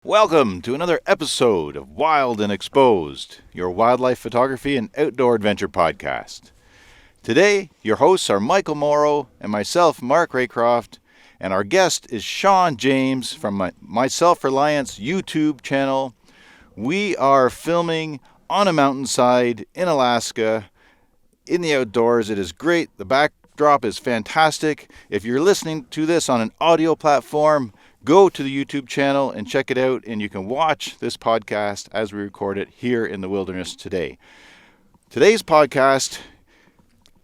Welcome to another episode of Wild and Exposed, your wildlife photography and outdoor adventure podcast. Today, your hosts are Michael Mauro and myself, Mark Raycroft, and our guest is Shawn James from my Self Reliance YouTube channel. We are filming on a mountainside in Alaska, in the outdoors. It is great. The backdrop is fantastic. If you're listening to this on an audio platform, go to the YouTube channel and check it out, and you can watch this podcast as we record it here in the wilderness today. Today's podcast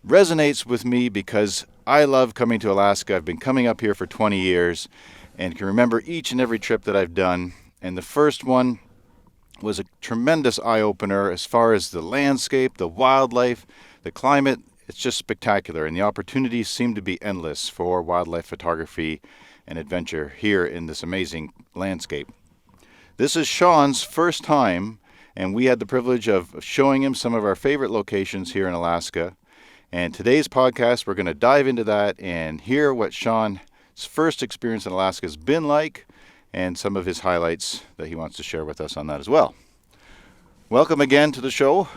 resonates with me because I love coming to Alaska. I've been coming up here for 20 years and can remember each and every trip that I've done. And the first one was a tremendous eye-opener as far as the landscape, the wildlife, the climate. It's just spectacular, and the opportunities seem to be endless for wildlife photography and adventure here in this amazing landscape. This is Shawn's first time, and we had the privilege of showing him some of our favorite locations here in Alaska. And today's podcast, we're going to dive into that and hear what Shawn's first experience in Alaska has been like and some of his highlights that he wants to share with us on that as well. Welcome again to the show.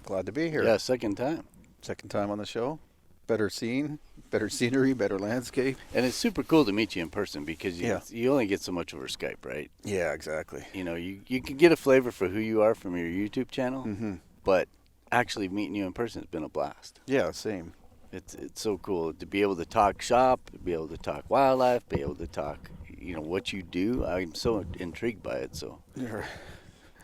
Glad to be here. Yeah, second time. Second time on the show. Better scene, better scenery, better landscape. And it's super cool to meet you in person because you only get so much over Skype, right? Yeah, exactly. You know, you can get a flavor for who you are from your YouTube channel, but actually meeting you in person has been a blast. Yeah, same. It's so cool to be able to talk shop, to be able to talk wildlife, be able to talk, what you do. I'm so intrigued by it. So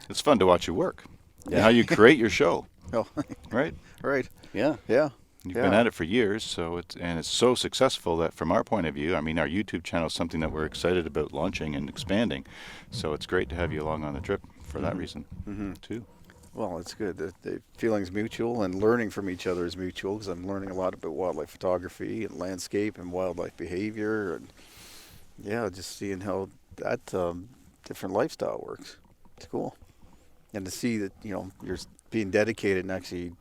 It's fun to watch you work and how you create your show, Oh, right? right. yeah. Yeah. You've been at it for years, so it's so successful that from our point of view, I mean, our YouTube channel is something that we're excited about launching and expanding. So it's great to have you along on the trip for that reason, too. Well, it's good. The feeling's mutual, and learning from each other is mutual because I'm learning a lot about wildlife photography and landscape and wildlife behavior, and just seeing how that different lifestyle works. It's cool, and to see that you're being dedicated and actually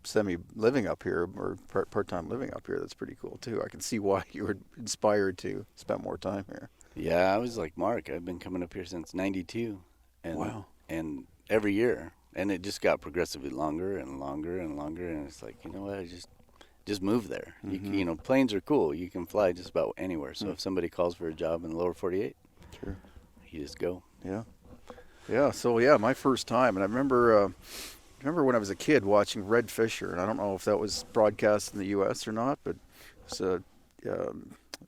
semi-living up here or part-time living up here. That's pretty cool too. I can see why you were inspired to spend more time here. Yeah, I was like Mark. I've been coming up here since '92, and Wow. and every year, and it just got progressively longer and longer and longer. And it's like, you know what? I just move there. Planes are cool. You can fly just about anywhere. So if somebody calls for a job in the lower 48, Sure. you just go. Yeah. So my first time, and I remember when I was a kid watching Red Fisher, and I don't know if that was broadcast in the U.S. or not, but it's an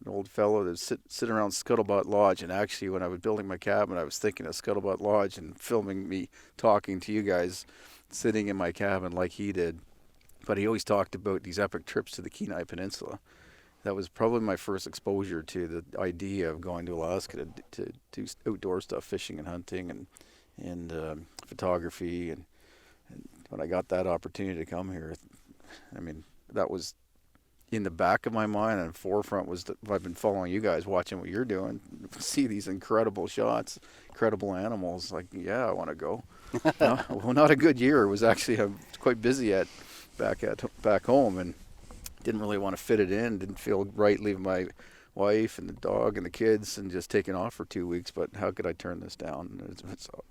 old fellow that sitting around Scuttlebutt Lodge, and actually when I was building my cabin, I was thinking of Scuttlebutt Lodge and filming me talking to you guys sitting in my cabin like he did. But he always talked about these epic trips to the Kenai Peninsula. That was probably my first exposure to the idea of going to Alaska to do outdoor stuff, fishing and hunting and photography. And when I got that opportunity to come here, I mean, that was in the back of my mind, and forefront was that I've been following you guys, watching what you're doing, see these incredible shots, incredible animals. Like, I want to go. Well, not a good year. It was actually quite busy back home, and didn't really want to fit it in. Didn't feel right leaving my wife and the dog and the kids and just taking off for 2 weeks. But how could I turn this down?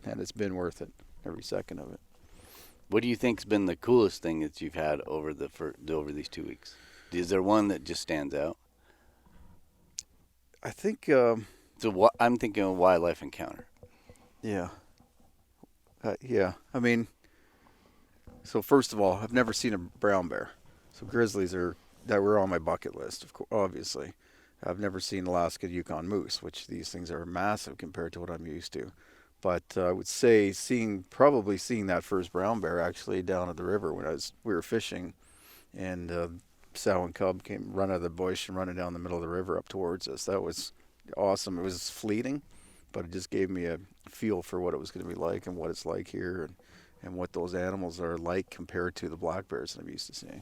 And it's been worth it, every second of it. What do you think's been the coolest thing that you've had over these 2 weeks? Is there one that just stands out? I think. I'm thinking of wildlife encounter. Yeah. I mean, so first of all, I've never seen a brown bear. So grizzlies that were on my bucket list, of course, obviously. I've never seen Alaska Yukon moose, which these things are massive compared to what I'm used to. But I would say probably seeing that first brown bear actually down at the river when we were fishing, and sow and cub came running out of the bush and running down the middle of the river up towards us. That was awesome. It was fleeting, but it just gave me a feel for what it was going to be like and what it's like here and what those animals are like compared to the black bears that I'm used to seeing.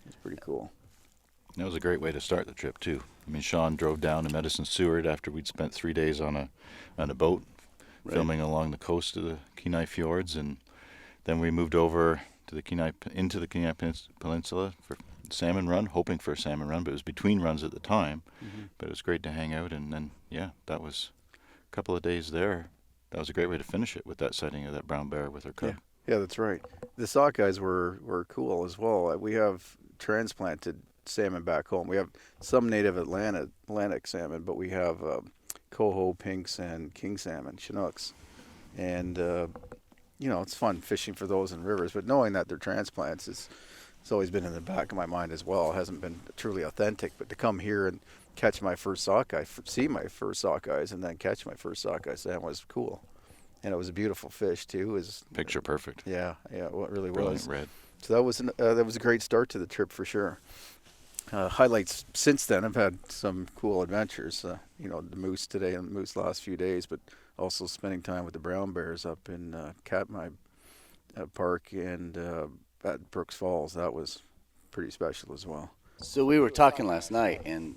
It's pretty cool. That was a great way to start the trip, too. I mean, Shawn drove down to Medicine Seward after we'd spent 3 days on a boat, filming along the coast of the Kenai Fjords, and then we moved over to into the Kenai Peninsula for salmon run, hoping for a salmon run, but it was between runs at the time. But it was great to hang out, and then that was couple of days there. That was a great way to finish it with that sighting of that brown bear with her cub. Yeah, that's right. The sockeyes were cool as well. We have transplanted salmon back home. We have some native Atlantic salmon, but we have coho, pinks, and king salmon, Chinooks. And, it's fun fishing for those in rivers. But knowing that they're transplants, it's always been in the back of my mind as well. It hasn't been truly authentic. But to come here and catch my first sockeye, see my first sockeyes, and then catch my first sockeye salmon was cool. And it was a beautiful fish too. It was Picture perfect. Yeah, it really Brilliant was. red. So that was a great start to the trip for sure. Highlights since then, I've had some cool adventures. The moose today and the moose last few days, but also spending time with the brown bears up in Katmai Park and at Brooks Falls. That was pretty special as well. So we were talking last night, and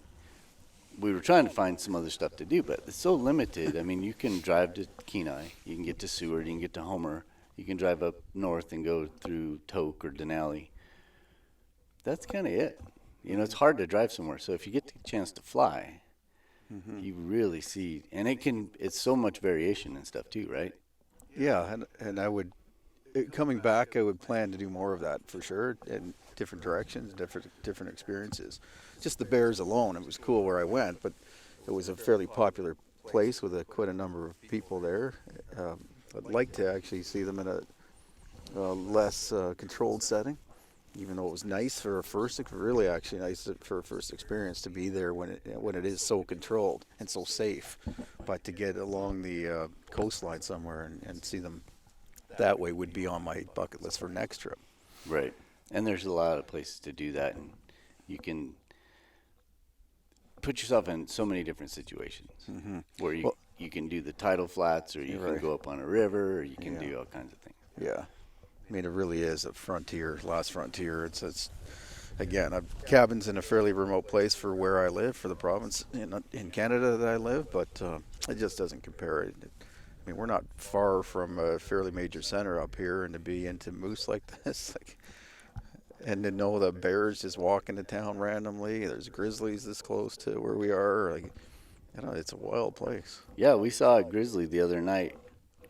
we were trying to find some other stuff to do, but it's so limited. I mean, you can drive to Kenai, you can get to Seward, you can get to Homer, you can drive up north and go through Tok or Denali. That's kind of it. It's hard to drive somewhere. So if you get the chance to fly, you really see, and it's so much variation and stuff too, right? Yeah, and I would, coming back, I would plan to do more of that for sure, in different directions, different experiences. Just the bears alone, it was cool where I went, but it was a fairly popular place with quite a number of people there. I'd like to actually see them in a less controlled setting, even though it was nice for a first, really actually nice for a first experience to be there when it is so controlled and so safe. But to get along the coastline somewhere and see them that way would be on my bucket list for next trip. Right. And there's a lot of places to do that, and you can put yourself in so many different situations where you can do the tidal flats, or you can go up on a river, or you can do all kinds of things. Yeah. I mean, it really is a frontier, last frontier. It's again, cabins in a fairly remote place for where I live, for the province in Canada that I live, but it just doesn't compare. I mean, we're not far from a fairly major center up here, and to be into moose like this, and to know the bears just walk into town randomly. There's grizzlies this close to where we are. It's a wild place. Yeah, we saw a grizzly the other night.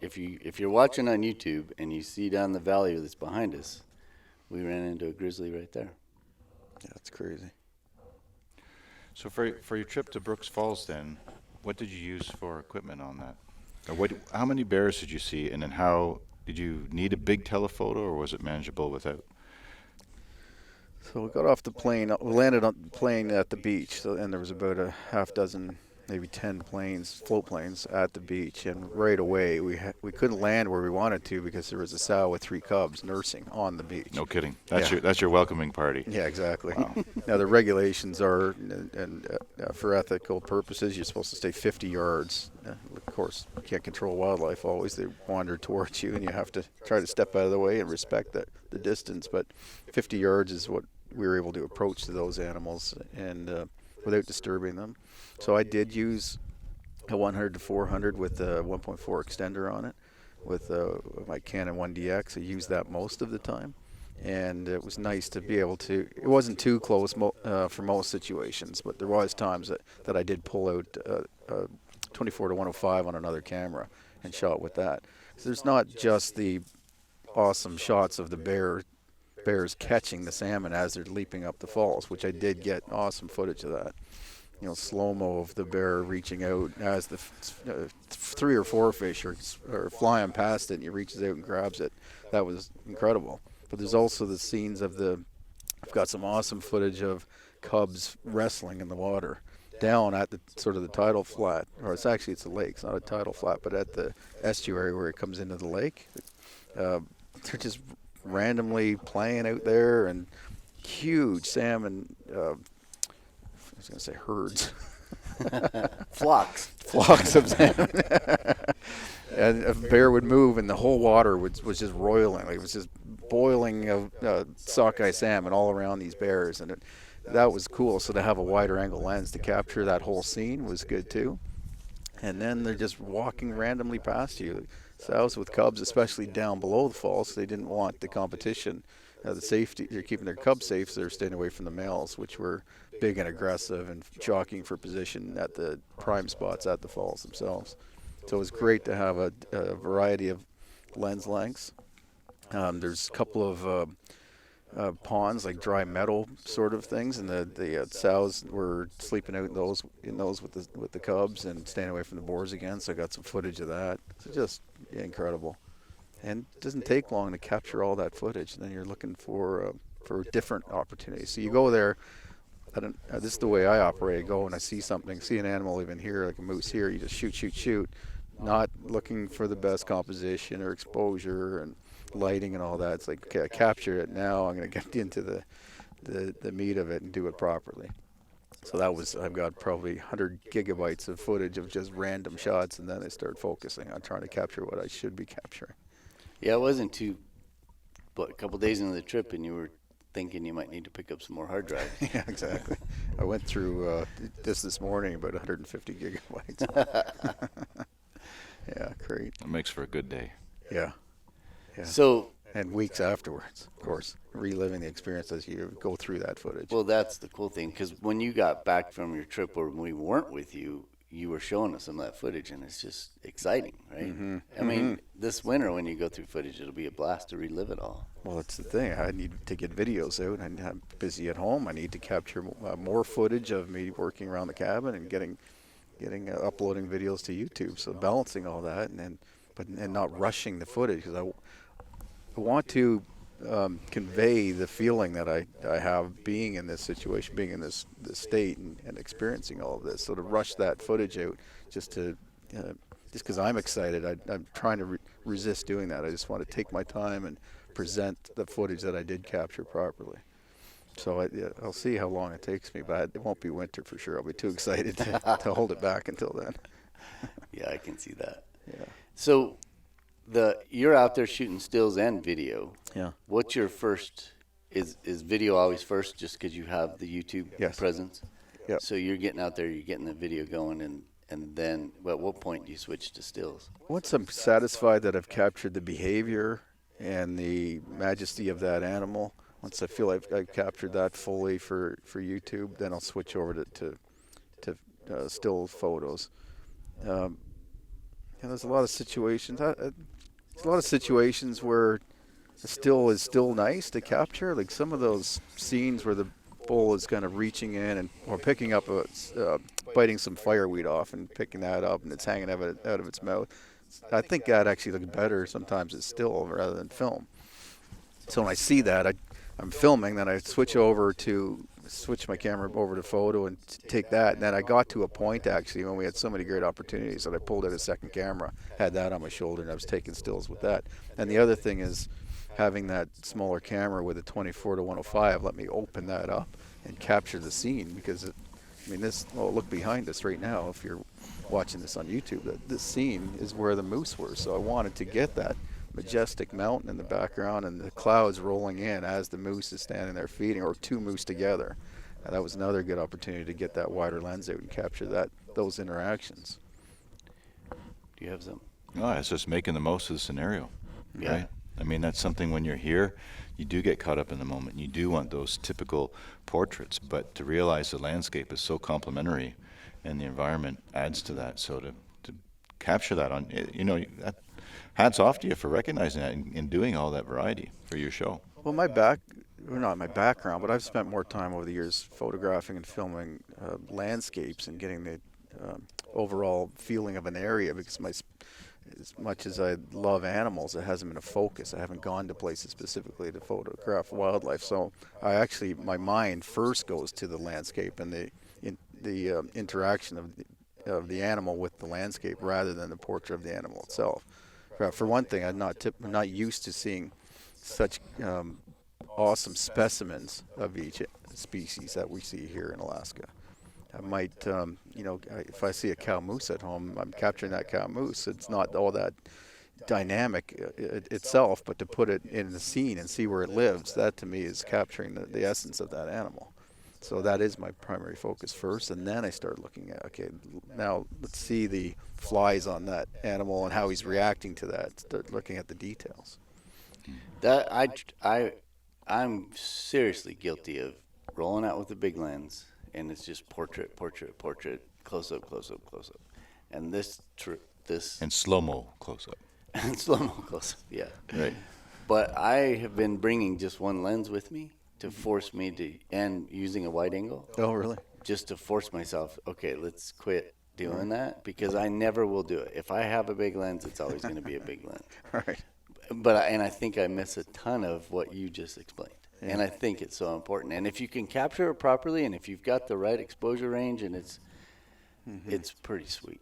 If you're watching on YouTube and you see down the valley that's behind us, we ran into a grizzly right there. Yeah, it's crazy. So for your trip to Brooks Falls, then, what did you use for equipment on that? Or how many bears did you see, and then how did you need a big telephoto, or was it manageable without? So we got off the plane. We landed on the plane at the beach, and there was about a half dozen, maybe 10 float planes at the beach. And right away, we couldn't land where we wanted to because there was a sow with 3 cubs nursing on the beach. No kidding. That's your welcoming party. Yeah, exactly. Wow. Now the regulations are, and for ethical purposes, you're supposed to stay 50 yards. Of course, you can't control wildlife always. They wander towards you, and you have to try to step out of the way and respect the distance. But 50 yards is what we were able to approach to those animals, and without disturbing them. So I did use a 100 to 400 with a 1.4 extender on it with my Canon 1DX. I used that most of the time, and it was nice to be able to. It wasn't too close for most situations, but there was times that I did pull out 24 to 105 on another camera and shot with that. So there's not just the awesome shots of the bears catching the salmon as they're leaping up the falls, which I did get awesome footage of that. Slow-mo of the bear reaching out as the 3 or 4 fish are flying past it, and he reaches out and grabs it. That was incredible. But there's also the scenes of I've got some awesome footage of cubs wrestling in the water down at the sort of the tidal flat, or it's a lake, it's not a tidal flat, but at the estuary where it comes into the lake. They're just randomly playing out there, and huge salmon, I was going to say herds. Flocks of salmon. And a bear would move, and the whole water was just roiling. It was just boiling of sockeye salmon all around these bears, and that was cool. So to have a wider angle lens to capture that whole scene was good too. And then they're just walking randomly past you. Sows with cubs, especially down below the falls, they didn't want the competition. The safety, they're keeping their cubs safe, so they're staying away from the males, which were big and aggressive and jockeying for position at the prime spots at the falls themselves. So it's great to have a variety of lens lengths. There's a couple of ponds, like dry meadow sort of things, and the sows were sleeping out in those with the cubs and staying away from the boars again. So I got some footage of that. It's just incredible, and it doesn't take long to capture all that footage. And then you're looking for different opportunities. So you go there. This is the way I operate. I go and I see something, see an animal even here, like a moose here. You just shoot, not looking for the best composition or exposure and lighting and all that. It's like, okay, I captured it. Now I'm going to get into the meat of it and do it properly. So I've got probably 100 gigabytes of footage of just random shots, and then I start focusing on trying to capture what I should be capturing. Yeah, it wasn't a couple days into the trip, and you were thinking you might need to pick up some more hard drives. Yeah, exactly. I went through this morning, about 150 gigabytes. Yeah, great. It makes for a good day. Yeah. So, and weeks afterwards, of course, reliving the experience as you go through that footage. well, that's the cool thing, because when you got back from your trip or when we weren't with you, you were showing us some of that footage, and it's just exciting, right? Mm-hmm. I mean, this winter when you go through footage, it'll be a blast to relive it all. Well, that's the thing. I need to get videos out. I'm busy at home. I need to capture more footage of me working around the cabin and getting uploading videos to YouTube. So balancing all that, and not rushing the footage, because I want to convey the feeling that I have being in this situation, being in this state, and experiencing all of this. So to rush that footage out just because I'm excited, I'm trying to resist doing that. I just want to take my time and present the footage that I did capture properly. So I'll see how long it takes me, but it won't be winter for sure. I'll be too excited to hold it back until then. Yeah, I can see that. Yeah. So you're out there shooting stills and video. Yeah. What's your first? Is video always first, just because you have the YouTube Yes. presence? Yep. So you're getting out there, you're getting the video going, and then at what point do you switch to stills? Once I'm satisfied that I've captured the behavior and the majesty of that animal, once I feel I've captured that fully for YouTube, then I'll switch over to still photos. There's a lot of situations. There's a lot of situations where the still is still nice to capture. Like some of those scenes where the bull is kind of reaching in or picking up biting some fireweed off and picking that up, and it's hanging out of its mouth. I think that actually looks better sometimes as still rather than film. So when I see that, I'm filming, then I switch my camera over to photo and take that. And then I got to a point actually when we had so many great opportunities that I pulled out a second camera, had that on my shoulder, and I was taking stills with that. And the other thing is having that smaller camera with a 24-105 let me open that up and capture the scene, because look behind us right now if you're watching this on YouTube, this scene is where the moose were. So I wanted to get that majestic mountain in the background and the clouds rolling in as the moose is standing there feeding, or two moose together. And that was another good opportunity to get that wider lens out and capture those interactions. Do you have some? No, it's just making the most of the scenario, Yeah. right? I mean, that's something when you're here, you do get caught up in the moment. You do want those typical portraits, but to realize the landscape is so complementary and the environment adds to that. So to capture that hats off to you for recognizing that and doing all that variety for your show. Well, not my background, but I've spent more time over the years photographing and filming landscapes and getting the overall feeling of an area, because as much as I love animals, it hasn't been a focus. I haven't gone to places specifically to photograph wildlife. So my mind first goes to the landscape and the interaction of the animal with the landscape rather than the portrait of the animal itself. For one thing, I'm not used to seeing such awesome specimens of each species that we see here in Alaska. I might, if I see a cow moose at home, I'm capturing that cow moose. It's not all that dynamic itself, but to put it in the scene and see where it lives, that to me is capturing the essence of that animal. So that is my primary focus first, and then I start looking at, okay, now let's see the flies on that animal and how he's reacting to that. Start looking at the details. That I'm seriously guilty of rolling out with the big lens, and it's just portrait, close up. And this trip, this And slow-mo close-up. and slow-mo close. Yeah. Right. But I have been bringing just one lens with me to force me to, and using a wide angle, Oh, really? just to force myself, okay, let's quit doing that, because I never will do it. If I have a big lens, it's always going to be a big lens. Right. But I think I miss a ton of what you just explained. And I think it's so important. And if you can capture it properly, and if you've got the right exposure range, and it's pretty sweet.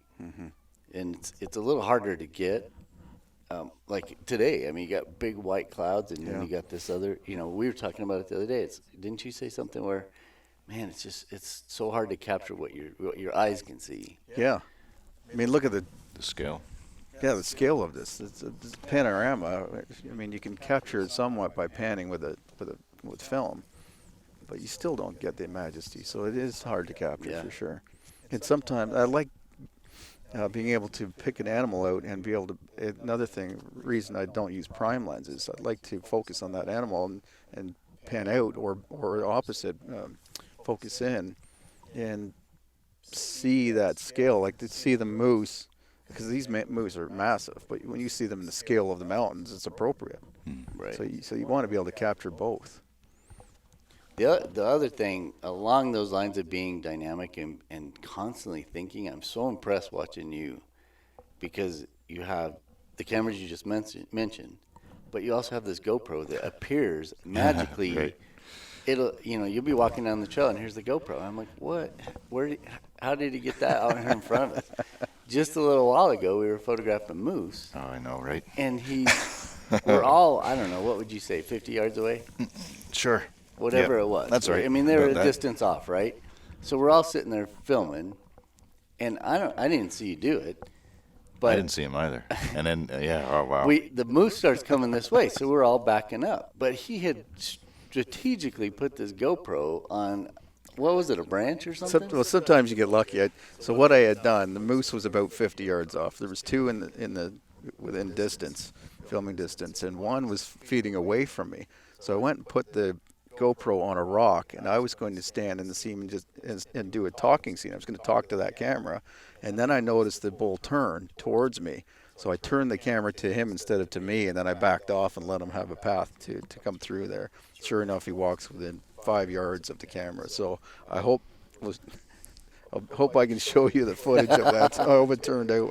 And it's a little harder to get. Like today, I mean, you got big white clouds, and then you got this other, we were talking about it the other day. Didn't you say something where, man, it's so hard to capture what your eyes can see. Yeah. I mean, look at the scale. Yeah, the scale of this. It's a panorama. I mean, you can capture it somewhat by panning with film, but you still don't get the majesty. So it is hard to capture for sure. And sometimes I like being able to pick an animal out and be able to. Another reason I don't use prime lenses, I'd like to focus on that animal and pan out, or opposite, focus in and see that scale, like to see the moose, because these moose are massive. But when you see them in the scale of the mountains, it's appropriate. Right. So you want to be able to capture both. The other thing along those lines of being dynamic and constantly thinking, I'm so impressed watching you, because you have the cameras you just mentioned, but you also have this GoPro that appears magically. Right. You'll be walking down the trail and here's the GoPro. I'm like, what? How did he get that out here in front of us? Just a little while ago, we were photographing moose. Oh, I know, right? And we're all, I don't know, what would you say, 50 yards away? Sure. Whatever it was. That's right. I mean, they were a About that. distance off, right? So we're all sitting there filming, and I didn't see you do it, but I didn't see him either. And then, oh, wow. the moose starts coming this way, so we're all backing up. But he had strategically put this GoPro on, what was it, a branch or something? Well, sometimes you get lucky. So what I had done, the moose was about 50 yards off. There was two within distance, filming distance, and one was feeding away from me. So I went and put the GoPro on a rock, and I was going to stand in the scene and do a talking scene. I was going to talk to that camera, and then I noticed the bull turn towards me. So I turned the camera to him instead of to me, and then I backed off and let him have a path to come through there. Sure enough, he walks within 5 yards of the camera. So I hope I can show you the footage of that. So I hope it turned out.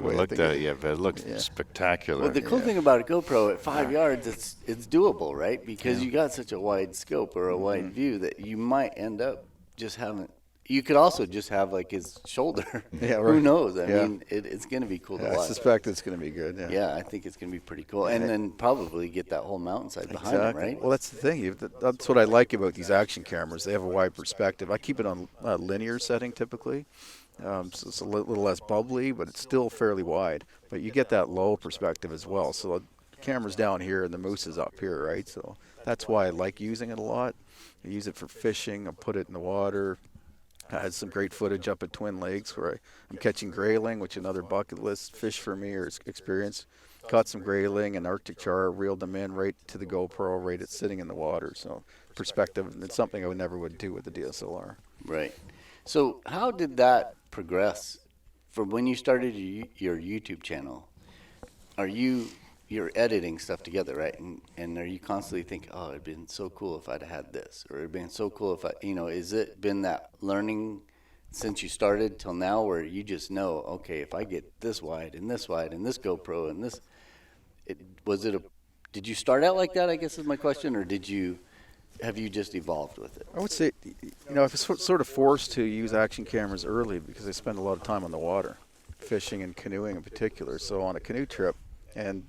We looked at it, but it looked spectacular. Well, the cool thing about a GoPro at 5 yards, it's doable, right? Because you got such a wide scope or a wide view that you might end up just having. You could also just have like his shoulder. Yeah, right. Who knows? I mean, it's going to be cool to watch. I suspect it's going to be good. Yeah, I think it's going to be pretty cool. And then probably get that whole mountainside behind him, right? Well, that's the thing. That's what I like about these action cameras. They have a wide perspective. I keep it on a linear setting typically. So it's a little less bubbly, but it's still fairly wide. But you get that low perspective as well. So the camera's down here and the moose is up here, right? So that's why I like using it a lot. I use it for fishing. I put it in the water. I had some great footage up at Twin Lakes where I'm catching grayling, which is another bucket list fish for me or experience. Caught some grayling and Arctic char, reeled them in right to the GoPro, right at sitting in the water. So perspective, it's something I never would do with the DSLR. Right. So how did that progress from when you started your YouTube channel? You're editing stuff together, right? And are you constantly thinking, oh, it'd been so cool if I'd had this, or it'd been so cool if is it been that learning since you started till now where you just know, okay, if I get this wide and this GoPro and this, did you start out like that, I guess is my question, or have you just evolved with it? I would say, I was sort of forced to use action cameras early because I spend a lot of time on the water, fishing and canoeing in particular. So on a canoe trip, and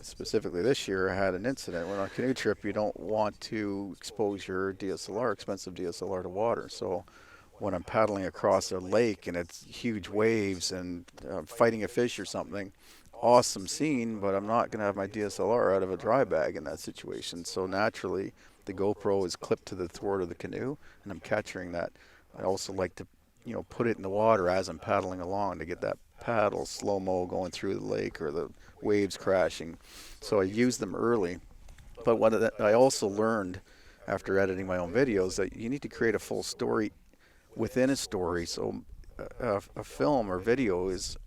specifically this year, I had an incident. When on a canoe trip, you don't want to expose your expensive DSLR to water. So when I'm paddling across a lake and it's huge waves and fighting a fish or something, awesome scene, but I'm not going to have my DSLR out of a dry bag in that situation. So naturally, the GoPro is clipped to the thwart of the canoe, and I'm capturing that. I also like to, put it in the water as I'm paddling along to get that paddle slow-mo going through the lake or the waves crashing. So I used them early. But what I also learned after editing my own videos that you need to create a full story within a story. So a film or video is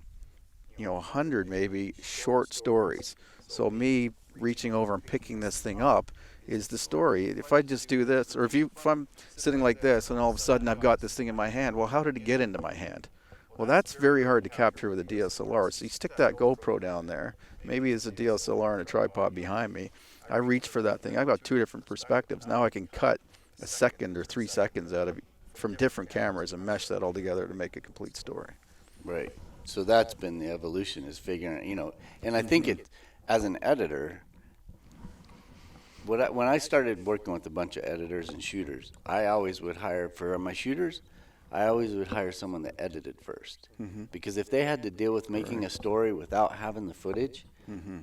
100 maybe short stories. So me reaching over and picking this thing up is the story. If I just do this, or if I'm sitting like this and all of a sudden I've got this thing in my hand, well, how did it get into my hand? Well, that's very hard to capture with a DSLR. So you stick that GoPro down there. Maybe it's a DSLR and a tripod behind me. I reach for that thing. I've got 2 different perspectives. Now I can cut a second or 3 seconds out of from different cameras and mesh that all together to make a complete story. Right. So that's been the evolution, is figuring, and I think it, as an editor, when I started working with a bunch of editors and shooters, I always would hire, for my shooters, I always would hire someone that edited first. Because if they had to deal with making a story without having the footage,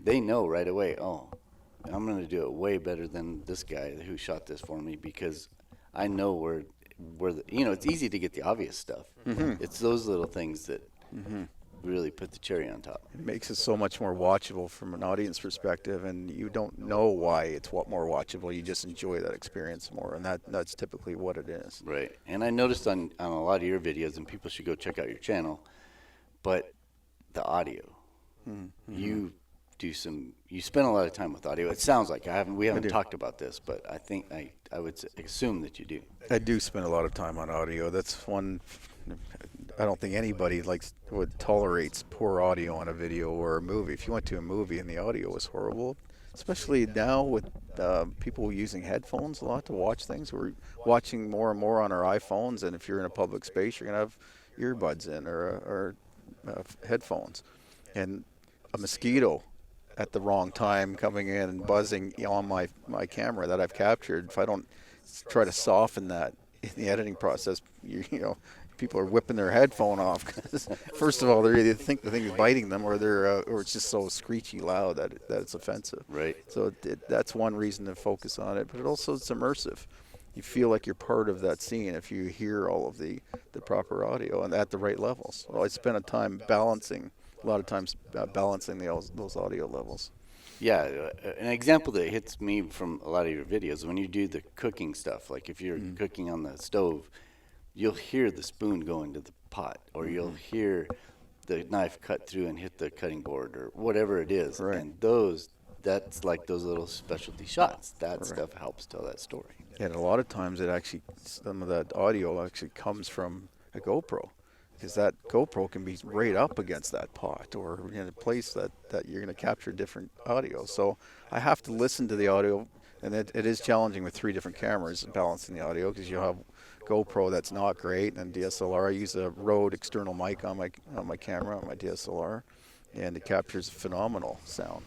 they know right away, oh, I'm going to do it way better than this guy who shot this for me, because I know where it's easy to get the obvious stuff. It's those little things that really put the cherry on top. It makes it so much more watchable from an audience perspective, and you don't know why it's more watchable. You just enjoy that experience more, and that's typically what it is. Right. And I noticed on a lot of your videos, and people should go check out your channel, but the audio. You spend a lot of time with audio. It sounds like we haven't talked about this, but I think I would assume that you do. I do spend a lot of time on audio. That's one. I don't think anybody tolerates poor audio on a video or a movie. If you went to a movie and the audio was horrible, especially now with people using headphones a lot to watch things, we're watching more and more on our iPhones. And if you're in a public space, you're gonna have earbuds in or headphones, and a mosquito at the wrong time coming in and buzzing on my camera that I've captured. If I don't try to soften that in the editing process, people are whipping their headphone off because, first of all, they either think the thing is biting them, or or it's just so screechy loud that it's offensive. Right. So that's one reason to focus on it. But it also it's immersive. You feel like you're part of that scene if you hear all of the proper audio and at the right levels. Well, I spent a lot of times balancing those audio levels. Yeah, an example that hits me from a lot of your videos, when you do the cooking stuff, like if you're cooking on the stove, you'll hear the spoon go into the pot, or you'll hear the knife cut through and hit the cutting board, or whatever it is. Right. And that's like those little specialty shots. That stuff helps tell that story. And a lot of times some of that audio actually comes from a GoPro, because that GoPro can be right up against that pot or in a place that you're going to capture different audio. So I have to listen to the audio, and it is challenging with 3 different cameras balancing the audio, because you'll have GoPro that's not great, and DSLR. I use a Rode external mic on my camera on my DSLR, and it captures phenomenal sound.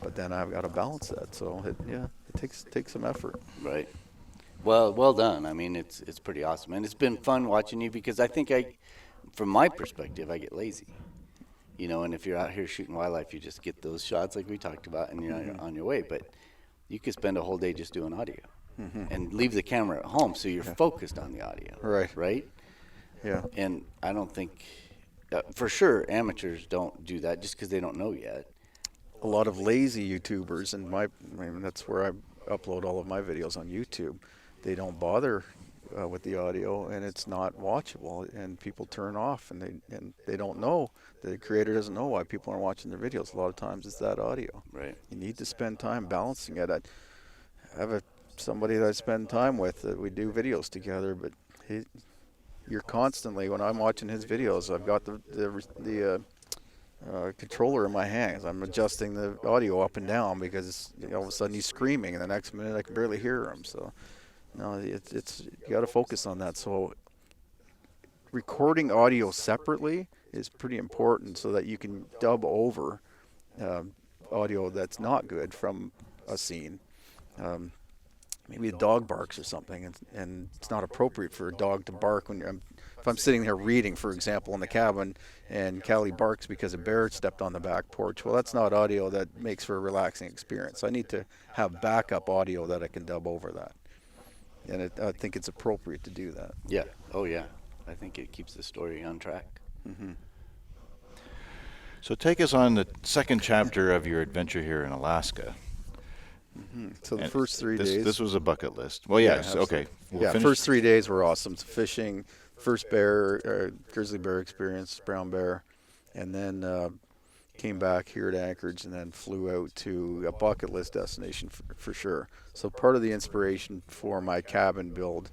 But then I've got to balance that, so it takes some effort. Right. Well done. I mean, it's pretty awesome, and it's been fun watching you, because I think from my perspective, I get lazy. And if you're out here shooting wildlife, you just get those shots like we talked about, and you're on your way. But you could spend a whole day just doing audio. And leave the camera at home, so you're focused on the audio. Right? Yeah. And I don't think, for sure, amateurs don't do that just because they don't know yet. A lot of lazy YouTubers, and that's where I upload all of my videos on YouTube. They don't bother with the audio, and it's not watchable, and people turn off, and they don't know. The creator doesn't know why people aren't watching their videos. A lot of times it's that audio. Right. You need to spend time balancing it. I have somebody that I spend time with that we do videos together, but you're constantly, when I'm watching his videos, I've got the controller in my hands. I'm adjusting the audio up and down, because all of a sudden he's screaming, and the next minute I can barely hear him. So no, it's you got to focus on that. So recording audio separately is pretty important, so that you can dub over audio that's not good from a scene. Maybe a dog barks or something, and it's not appropriate for a dog to bark if I'm sitting there reading, for example, in the cabin, and Callie barks because a bear stepped on the back porch. Well, that's not audio that makes for a relaxing experience. I need to have backup audio that I can dub over that, and I think it's appropriate to do that. Yeah. Oh, yeah. I think it keeps the story on track. So take us on the second chapter of your adventure here in Alaska. So the first 3 days. This was a bucket list. Well, yes. Okay. First 3 days were awesome. So fishing, first grizzly bear experience, brown bear, and then came back here to Anchorage, and then flew out to a bucket list destination for sure. So part of the inspiration for my cabin build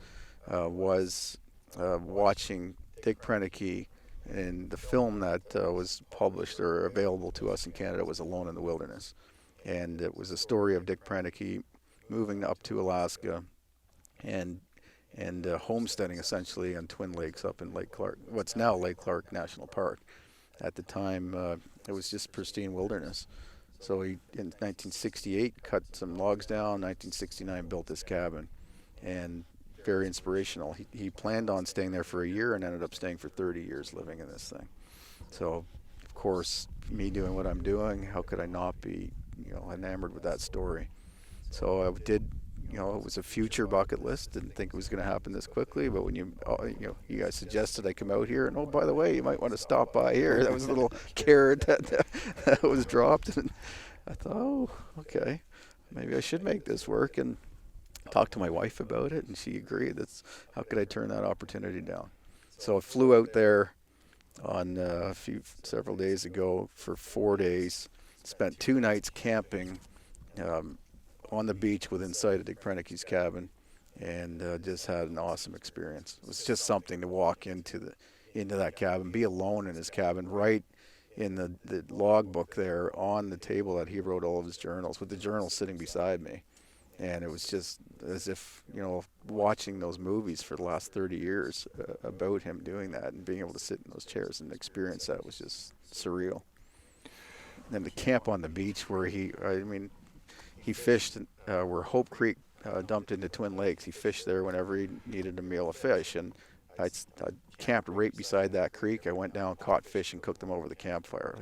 was watching Dick Prenneke, and the film that was published or available to us in Canada was Alone in the Wilderness. And it was a story of Dick Prenneke moving up to Alaska and homesteading essentially on Twin Lakes up in Lake Clark, what's now Lake Clark National Park. At the time, it was just pristine wilderness. So he, in 1968, cut some logs down. 1969, built this cabin, and very inspirational. He planned on staying there for a year and ended up staying for 30 years living in this thing. So, of course, me doing what I'm doing, how could I not be, enamored with that story? So I did. It was a future bucket list. Didn't think it was going to happen this quickly, but when you guys suggested I come out here, and oh, by the way, you might want to stop by here. That was a little carrot that was dropped, and I thought, oh, okay, maybe I should make this work, and talked to my wife about it, and she agreed. How could I turn that opportunity down? So I flew out there on several days ago for 4 days. Spent 2 nights camping. On the beach within sight of Dick Prenneke's cabin, and just had an awesome experience. It was just something to walk into that cabin, be alone in his cabin, right in the log book there on the table that he wrote all of his journals, with the journal sitting beside me. And it was just as if, watching those movies for the last 30 years about him doing that, and being able to sit in those chairs and experience that was just surreal. And then the camp on the beach where he fished where Hope Creek dumped into Twin Lakes. He fished there whenever he needed a meal of fish, and I camped right beside that creek. I went down, caught fish, and cooked them over the campfire.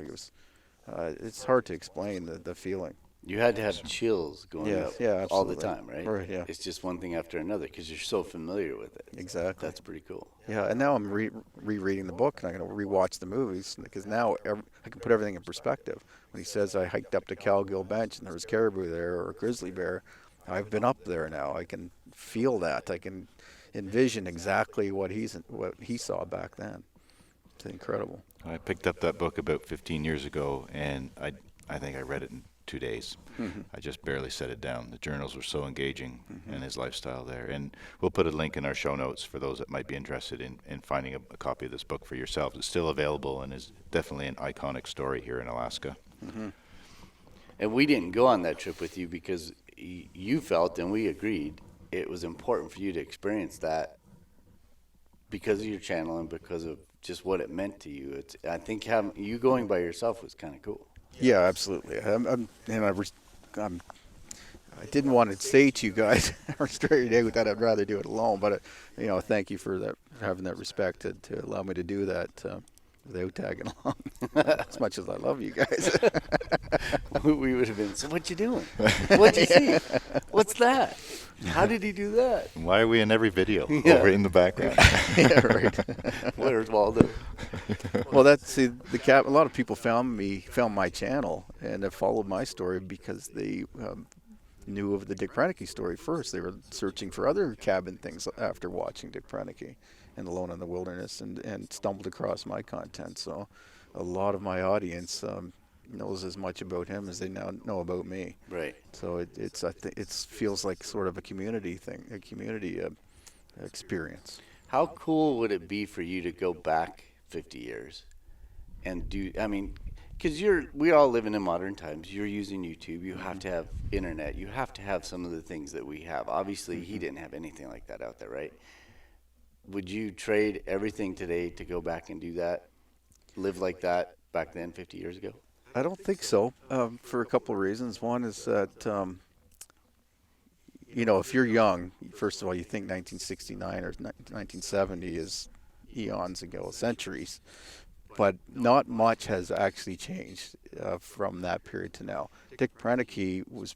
It's hard to explain the feeling. You had to have chills going up all the time, right? Right, yeah. It's just one thing after another because you're so familiar with it. Exactly. That's pretty cool. Yeah, and now I'm rereading the book, and I'm going to rewatch the movies, because now I can put everything in perspective. When he says I hiked up to Cowgill Bench and there was caribou there, or a grizzly bear, I've been up there now. I can feel that. I can envision exactly what he saw back then. It's incredible. I picked up that book about 15 years ago, and I think I read it in 2 days. Mm-hmm. I just barely set it down. The journals were so engaging, and his lifestyle there. And we'll put a link in our show notes for those that might be interested in finding a copy of this book for yourselves. It's still available and is definitely an iconic story here in Alaska. Mm-hmm. And we didn't go on that trip with you because you felt, and we agreed, it was important for you to experience that because of your channel and because of just what it meant to you. I think having you going by yourself was kind of cool. Yeah, absolutely. I didn't want to say to you guys straight out that I'd rather do it alone, but thank you for that, having that respect to allow me to do that without tagging along. As much as I love you guys, we would have been. So what you doing? What'd you see? What's that? How did he do that? Why are we in every video over in the background? Yeah, right. Where's Waldo? Well, a lot of people found my channel and have followed my story because they knew of the Dick Prenneke story first. They were searching for other cabin things after watching Dick Prenneke and Alone in the Wilderness, and stumbled across my content. So a lot of my audience knows as much about him as they now know about me. Right. So it feels like sort of a community thing, a community experience. How cool would it be for you to go back 50 years and do, because we all living in modern times. You're using YouTube. You have to have internet. You have to have some of the things that we have. Obviously, he didn't have anything like that out there, right? Would you trade everything today to go back and do that, live like that back then 50 years ago? I don't think so, for a couple of reasons. One is that, if you're young, first of all, you think 1969 or 1970 is eons ago, centuries. But not much has actually changed from that period to now. Dick Prenneke was,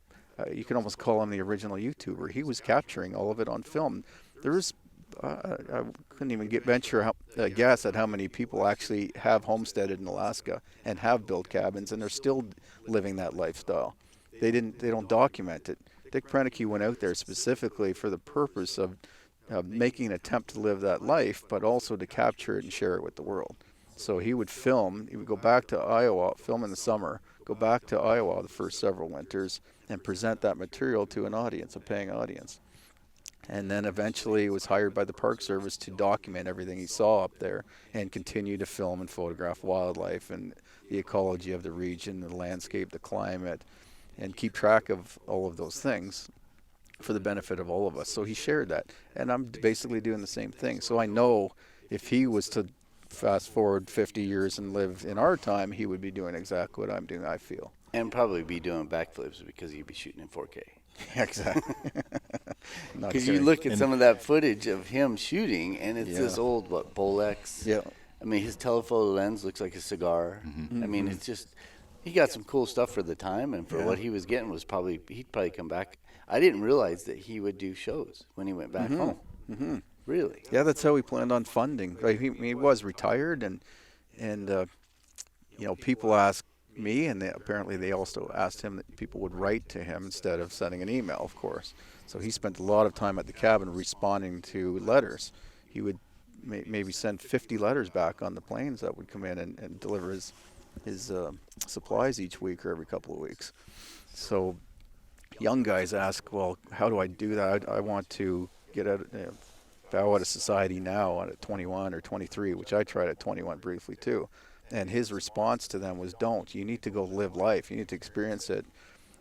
you can almost call him the original YouTuber. He was capturing all of it on film. There's I couldn't even venture a guess at how many people actually have homesteaded in Alaska and have built cabins, and they're still living that lifestyle. They don't document it. Dick Prenneke went out there specifically for the purpose of making an attempt to live that life, but also to capture it and share it with the world. So he would film. He would go back to Iowa, film in the summer, go back to Iowa the first several winters, and present that material to an audience, a paying audience. And then eventually was hired by the Park Service to document everything he saw up there and continue to film and photograph wildlife and the ecology of the region, the landscape, the climate, and keep track of all of those things for the benefit of all of us. So he shared that. And I'm basically doing the same thing. So I know if he was to fast forward 50 years and live in our time, he would be doing exactly what I'm doing, I feel. And probably be doing backflips because he'd be shooting in 4K. Exactly. Because you look at some of that footage of him shooting, and it's Yeah. this old, Bolex. Yeah. I mean, his telephoto lens looks like a cigar. I mean, it's just, he got some cool stuff for the time, and for what he was getting was probably, he'd probably come back. I didn't realize that he would do shows when he went back home. Really? Yeah, that's how he planned on funding. Like, he was retired, and you know, people ask me, and apparently they also asked him that people would write to him instead of sending an email, of course. So he spent a lot of time at the cabin responding to letters. He would maybe send 50 letters back on the planes that would come in and deliver his supplies each week or every couple of weeks. So young guys ask, well, how do I do that? I want to get out, bow out of society now at 21 or 23, which I tried at 21 briefly too. And his response to them was, don't. You need to go live life. You need to experience it.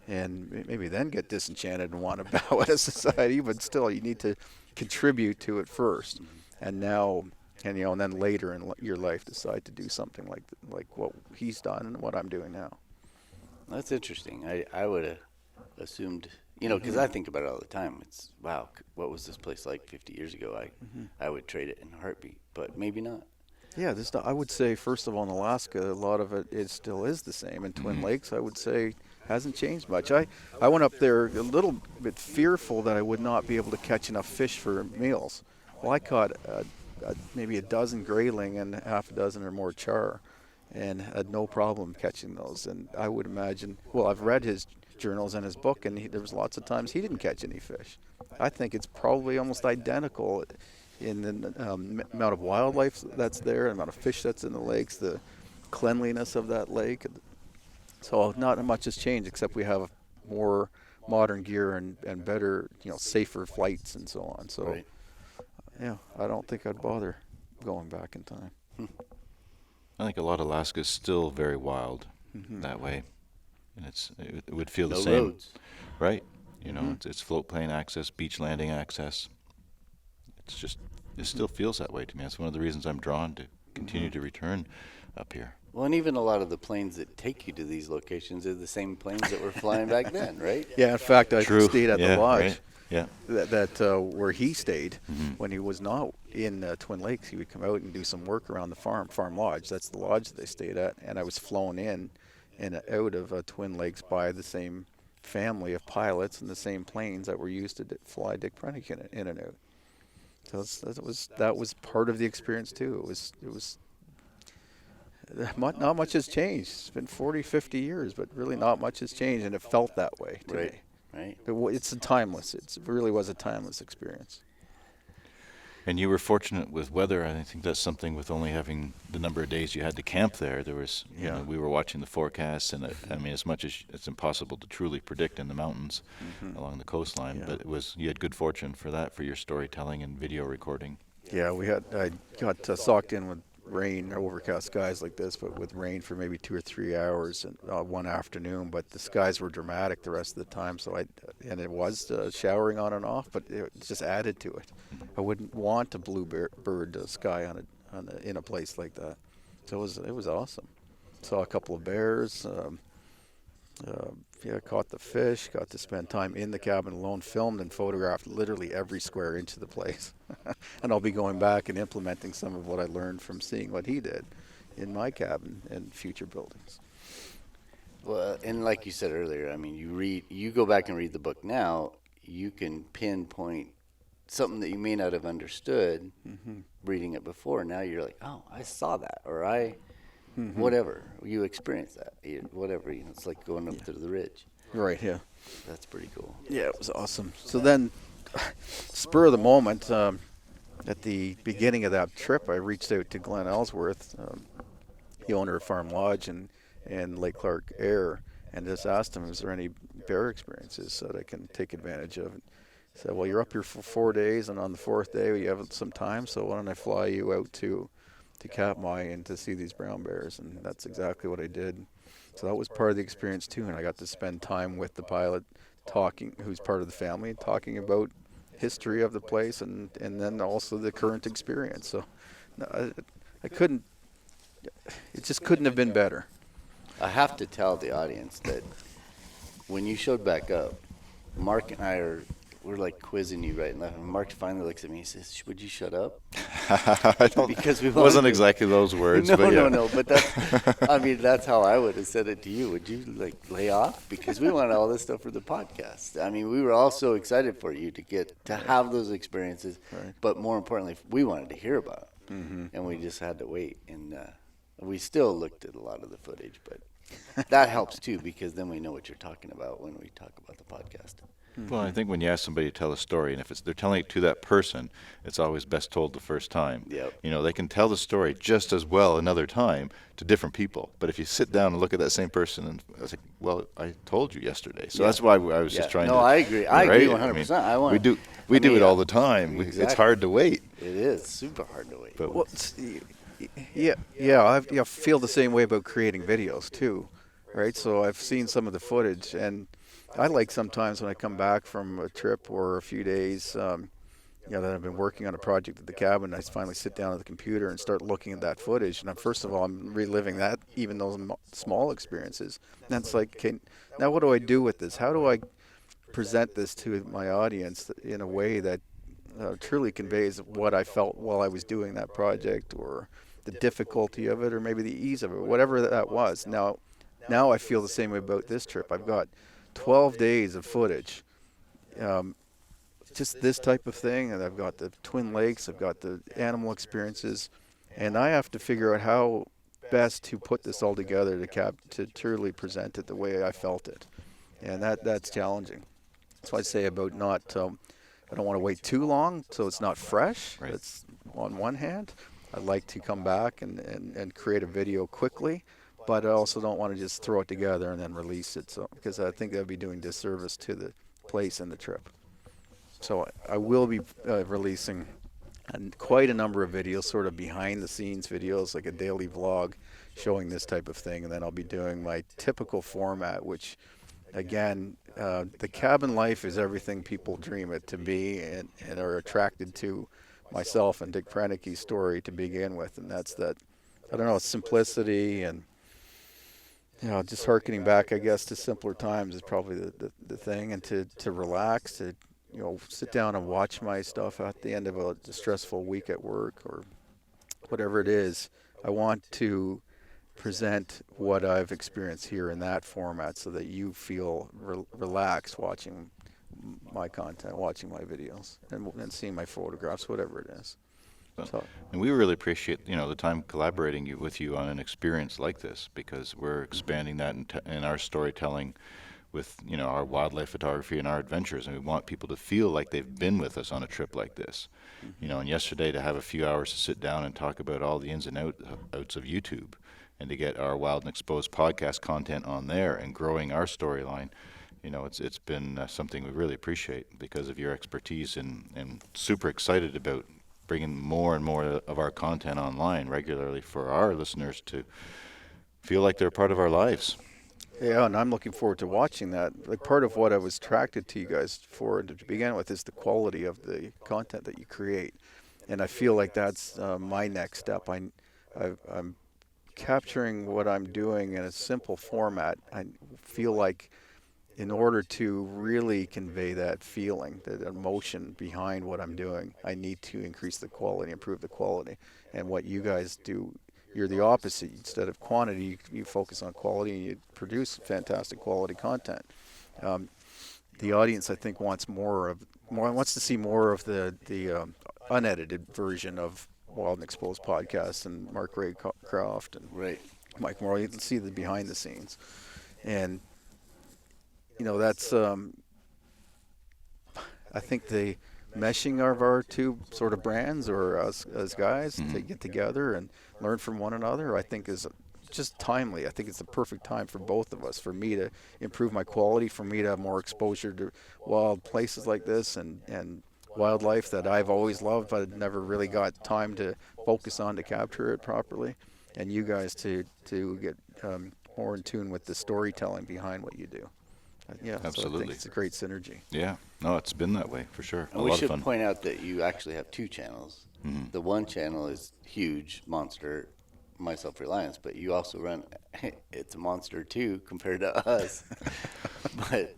And maybe then get disenchanted and want to bow out of society. But still, you need to contribute to it first. And now, and then later in your life, decide to do something like what he's done and what I'm doing now. That's interesting. I would have assumed, because I think about it all the time. It's, wow, what was this place like 50 years ago? I would trade it in a heartbeat, but maybe not. Yeah, I would say, first of all, in Alaska, a lot of it still is the same. In Twin Lakes, I would say, hasn't changed much. I went up there a little bit fearful that I would not be able to catch enough fish for meals. Well, I caught maybe a dozen grayling and half a dozen or more char, and had no problem catching those. And I would imagine, well, I've read his journals and his book, and there was lots of times he didn't catch any fish. I think it's probably almost identical in the amount of wildlife that's there, the amount of fish that's in the lakes, the cleanliness of that lake. So not much has changed, except we have more modern gear and better, safer flights and so on. So, yeah, I don't think I'd bother going back in time. I think a lot of Alaska is still very wild that way, and it would feel the No same, roads. right? It's float plane access, beach landing access. It still feels that way to me. That's one of the reasons I'm drawn to continue to return up here. Well, and even a lot of the planes that take you to these locations are the same planes that were flying back then, right? Yeah, in fact, I stayed at the lodge. Right. Yeah. That where he stayed when he was not in Twin Lakes. He would come out and do some work around the farm lodge. That's the lodge that they stayed at. And I was flown in and out of Twin Lakes by the same family of pilots and the same planes that were used to fly Dick Prentick in and out. So that was part of the experience too. It was not much has changed. It's been 40, 50 years, but really not much has changed, and it felt that way to me. Right. It's timeless. It really was a timeless experience. And you were fortunate with weather. I think that's something with only having the number of days you had to camp there. There was, we were watching the forecasts, and as much as it's impossible to truly predict in the mountains along the coastline, but you had good fortune for that, for your storytelling and video recording. Yeah, I got socked in with rain, overcast skies like this, but with rain for maybe 2 or 3 hours and one afternoon. But the skies were dramatic the rest of the time. So and it was showering on and off, but it just added to it. I wouldn't want a bluebird sky in a place like that. So it was awesome. Saw a couple of bears. Caught the fish, got to spend time in the cabin alone, filmed and photographed literally every square inch of the place. And I'll be going back and implementing some of what I learned from seeing what he did in my cabin and future buildings. Well, and like you said earlier, I mean, you go back and read the book now, you can pinpoint something that you may not have understood reading it before. Now you're like, oh, I saw that, or whatever, you experience that, whatever, it's like going up to the ridge. Right, yeah. That's pretty cool. Yeah, it was awesome. So then, spur of the moment, at the beginning of that trip, I reached out to Glenn Ellsworth, the owner of Farm Lodge and Lake Clark Air, and just asked him, is there any bear experiences that I can take advantage of? He said, well, you're up here for 4 days, and on the 4th day you have some time, so why don't I fly you out to Katmai and to see these brown bears? And that's exactly what I did. So that was part of the experience too, and I got to spend time with the pilot, talking, who's part of the family, talking about history of the place and then also the current experience. So I couldn't, it just couldn't have been better. I have to tell the audience that when you showed back up, Mark and I we're like quizzing you right and left. And Mark finally looks at me and says, would you shut up? I don't, because we wasn't exactly those words. No, but yeah. no. But that's how I would have said it to you. Would you like lay off? Because we want all this stuff for the podcast. I mean, we were all so excited for you to get to have those experiences. Right. But more importantly, we wanted to hear about it. Mm-hmm. And we just had to wait. And we still looked at a lot of the footage. But that helps too, because then we know what you're talking about when we talk about the podcast. Well, I think when you ask somebody to tell a story, and if they're telling it to that person, it's always best told the first time. Yep. You know, they can tell the story just as well another time to different people. But if you sit down and look at that same person, and I was like, well, I told you yesterday. So that's why I was just trying to. No, I agree. I agree 100%. We do it all the time. Exactly. It's hard to wait. It is super hard to wait. But Well, I feel the same way about creating videos too, right? So I've seen some of the footage, and I like sometimes when I come back from a trip or a few days, that I've been working on a project at the cabin, I finally sit down at the computer and start looking at that footage. And first of all, I'm reliving that, even those small experiences. And it's like, okay, now what do I do with this? How do I present this to my audience in a way that truly conveys what I felt while I was doing that project, or the difficulty of it, or maybe the ease of it, whatever that was. Now I feel the same way about this trip. I've got 12 days of footage, just this type of thing, and I've got the Twin Lakes, I've got the animal experiences, and I have to figure out how best to put this all together to truly present it the way I felt it, and that's challenging. That's why I say about not. I don't want to wait too long, so it's not fresh. Right. That's on one hand. I'd like to come back and create a video quickly, but I also don't want to just throw it together and then release it, so because I think that would be doing disservice to the place and the trip. So I will be releasing quite a number of videos, sort of behind the scenes videos, like a daily vlog showing this type of thing, and then I'll be doing my typical format, which again, the cabin life is everything people dream it to be and are attracted to myself and Dick Prenicke's story to begin with, and that's that, I don't know, simplicity and just hearkening back, I guess, to simpler times is probably the thing, and to relax, to sit down and watch my stuff at the end of a stressful week at work or whatever it is. I want to present what I've experienced here in that format so that you feel relaxed watching my content, watching my videos, and seeing my photographs, whatever it is. So. And we really appreciate the time collaborating with you on an experience like this, because we're expanding that in our storytelling with our wildlife photography and our adventures, and we want people to feel like they've been with us on a trip like this. And yesterday to have a few hours to sit down and talk about all the ins and outs of YouTube, and to get our Wild and Exposed podcast content on there and growing our storyline, it's been something we really appreciate because of your expertise, and super excited about bringing more and more of our content online regularly for our listeners to feel like they're part of our lives. Yeah, and I'm looking forward to watching that. Like, part of what I was attracted to you guys for to begin with is the quality of the content that you create, and I feel like that's my next step. I'm capturing what I'm doing in a simple format. I feel like in order to really convey that feeling, that emotion behind what I'm doing, I need to increase the quality, improve the quality. And what you guys do, you're the opposite. Instead of quantity, you focus on quality, and you produce fantastic quality content. The audience, I think, wants to see more of the unedited version of Wild and Exposed podcast and Mark Raycroft and Mike Mauro. You can see the behind the scenes, and that's I think the meshing of our two sort of brands, or us as guys, to get together and learn from one another, I think is just timely. I think it's the perfect time for both of us, for me to improve my quality, for me to have more exposure to wild places like this and wildlife that I've always loved but never really got time to focus on to capture it properly, and you guys to get more in tune with the storytelling behind what you do. Yeah, absolutely. So I think it's a great synergy. Yeah, no, it's been that way for sure. And we should point out that you actually have two channels. The one channel is huge, monster, my Self Reliance, but you also run, it's a monster too compared to us. But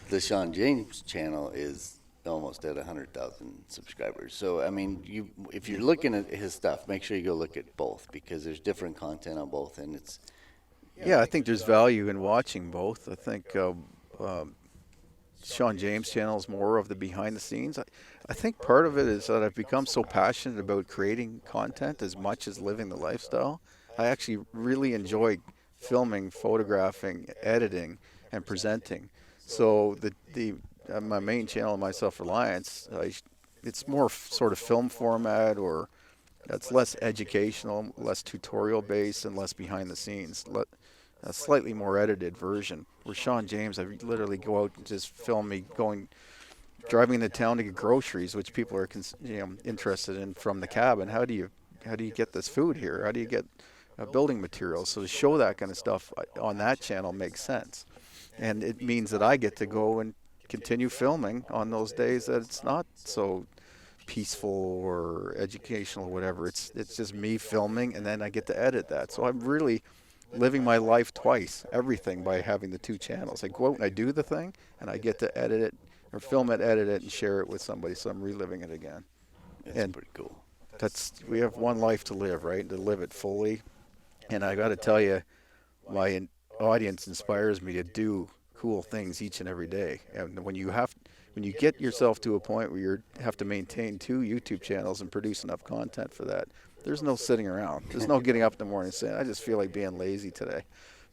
the Shawn James channel is almost at 100,000 subscribers. So, I mean, if you're looking at his stuff, make sure you go look at both, because there's different content on both, and it's... Yeah, I think there's value in watching both. I think Shawn James' channel is more of the behind the scenes. I think part of it is that I've become so passionate about creating content as much as living the lifestyle. I actually really enjoy filming, photographing, editing, and presenting. So my main channel, my Self Reliance, it's more sort of film format, or it's less educational, less tutorial based, and less behind the scenes. A slightly more edited version. Where Shawn James, I literally go out and just film me driving into town to get groceries, which people are interested in from the cabin. How do you get this food here? How do you get building materials? So to show that kind of stuff on that channel makes sense, and it means that I get to go and continue filming on those days that it's not so peaceful or educational or whatever. It's just me filming, and then I get to edit that. So I'm really living my life twice, everything, by having the two channels. I go out and I do the thing, and I get to edit it, or film it, edit it, and share it with somebody, so I'm reliving it again. That's pretty cool. We have one life to live, right? To live it fully. And I got to tell you, my audience inspires me to do cool things each and every day. And when you get yourself to a point where you have to maintain 2 YouTube channels and produce enough content for that, there's no sitting around. There's no getting up in the morning and saying, I just feel like being lazy today.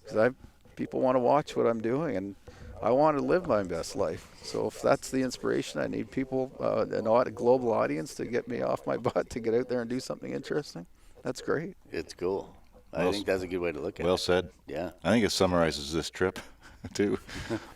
Because people want to watch what I'm doing, and I want to live my best life. So if that's the inspiration, I need people, a global audience, to get me off my butt to get out there and do something interesting. That's great. It's cool. I think that's a good way to look at it. Well said. Yeah. I think it summarizes this trip too.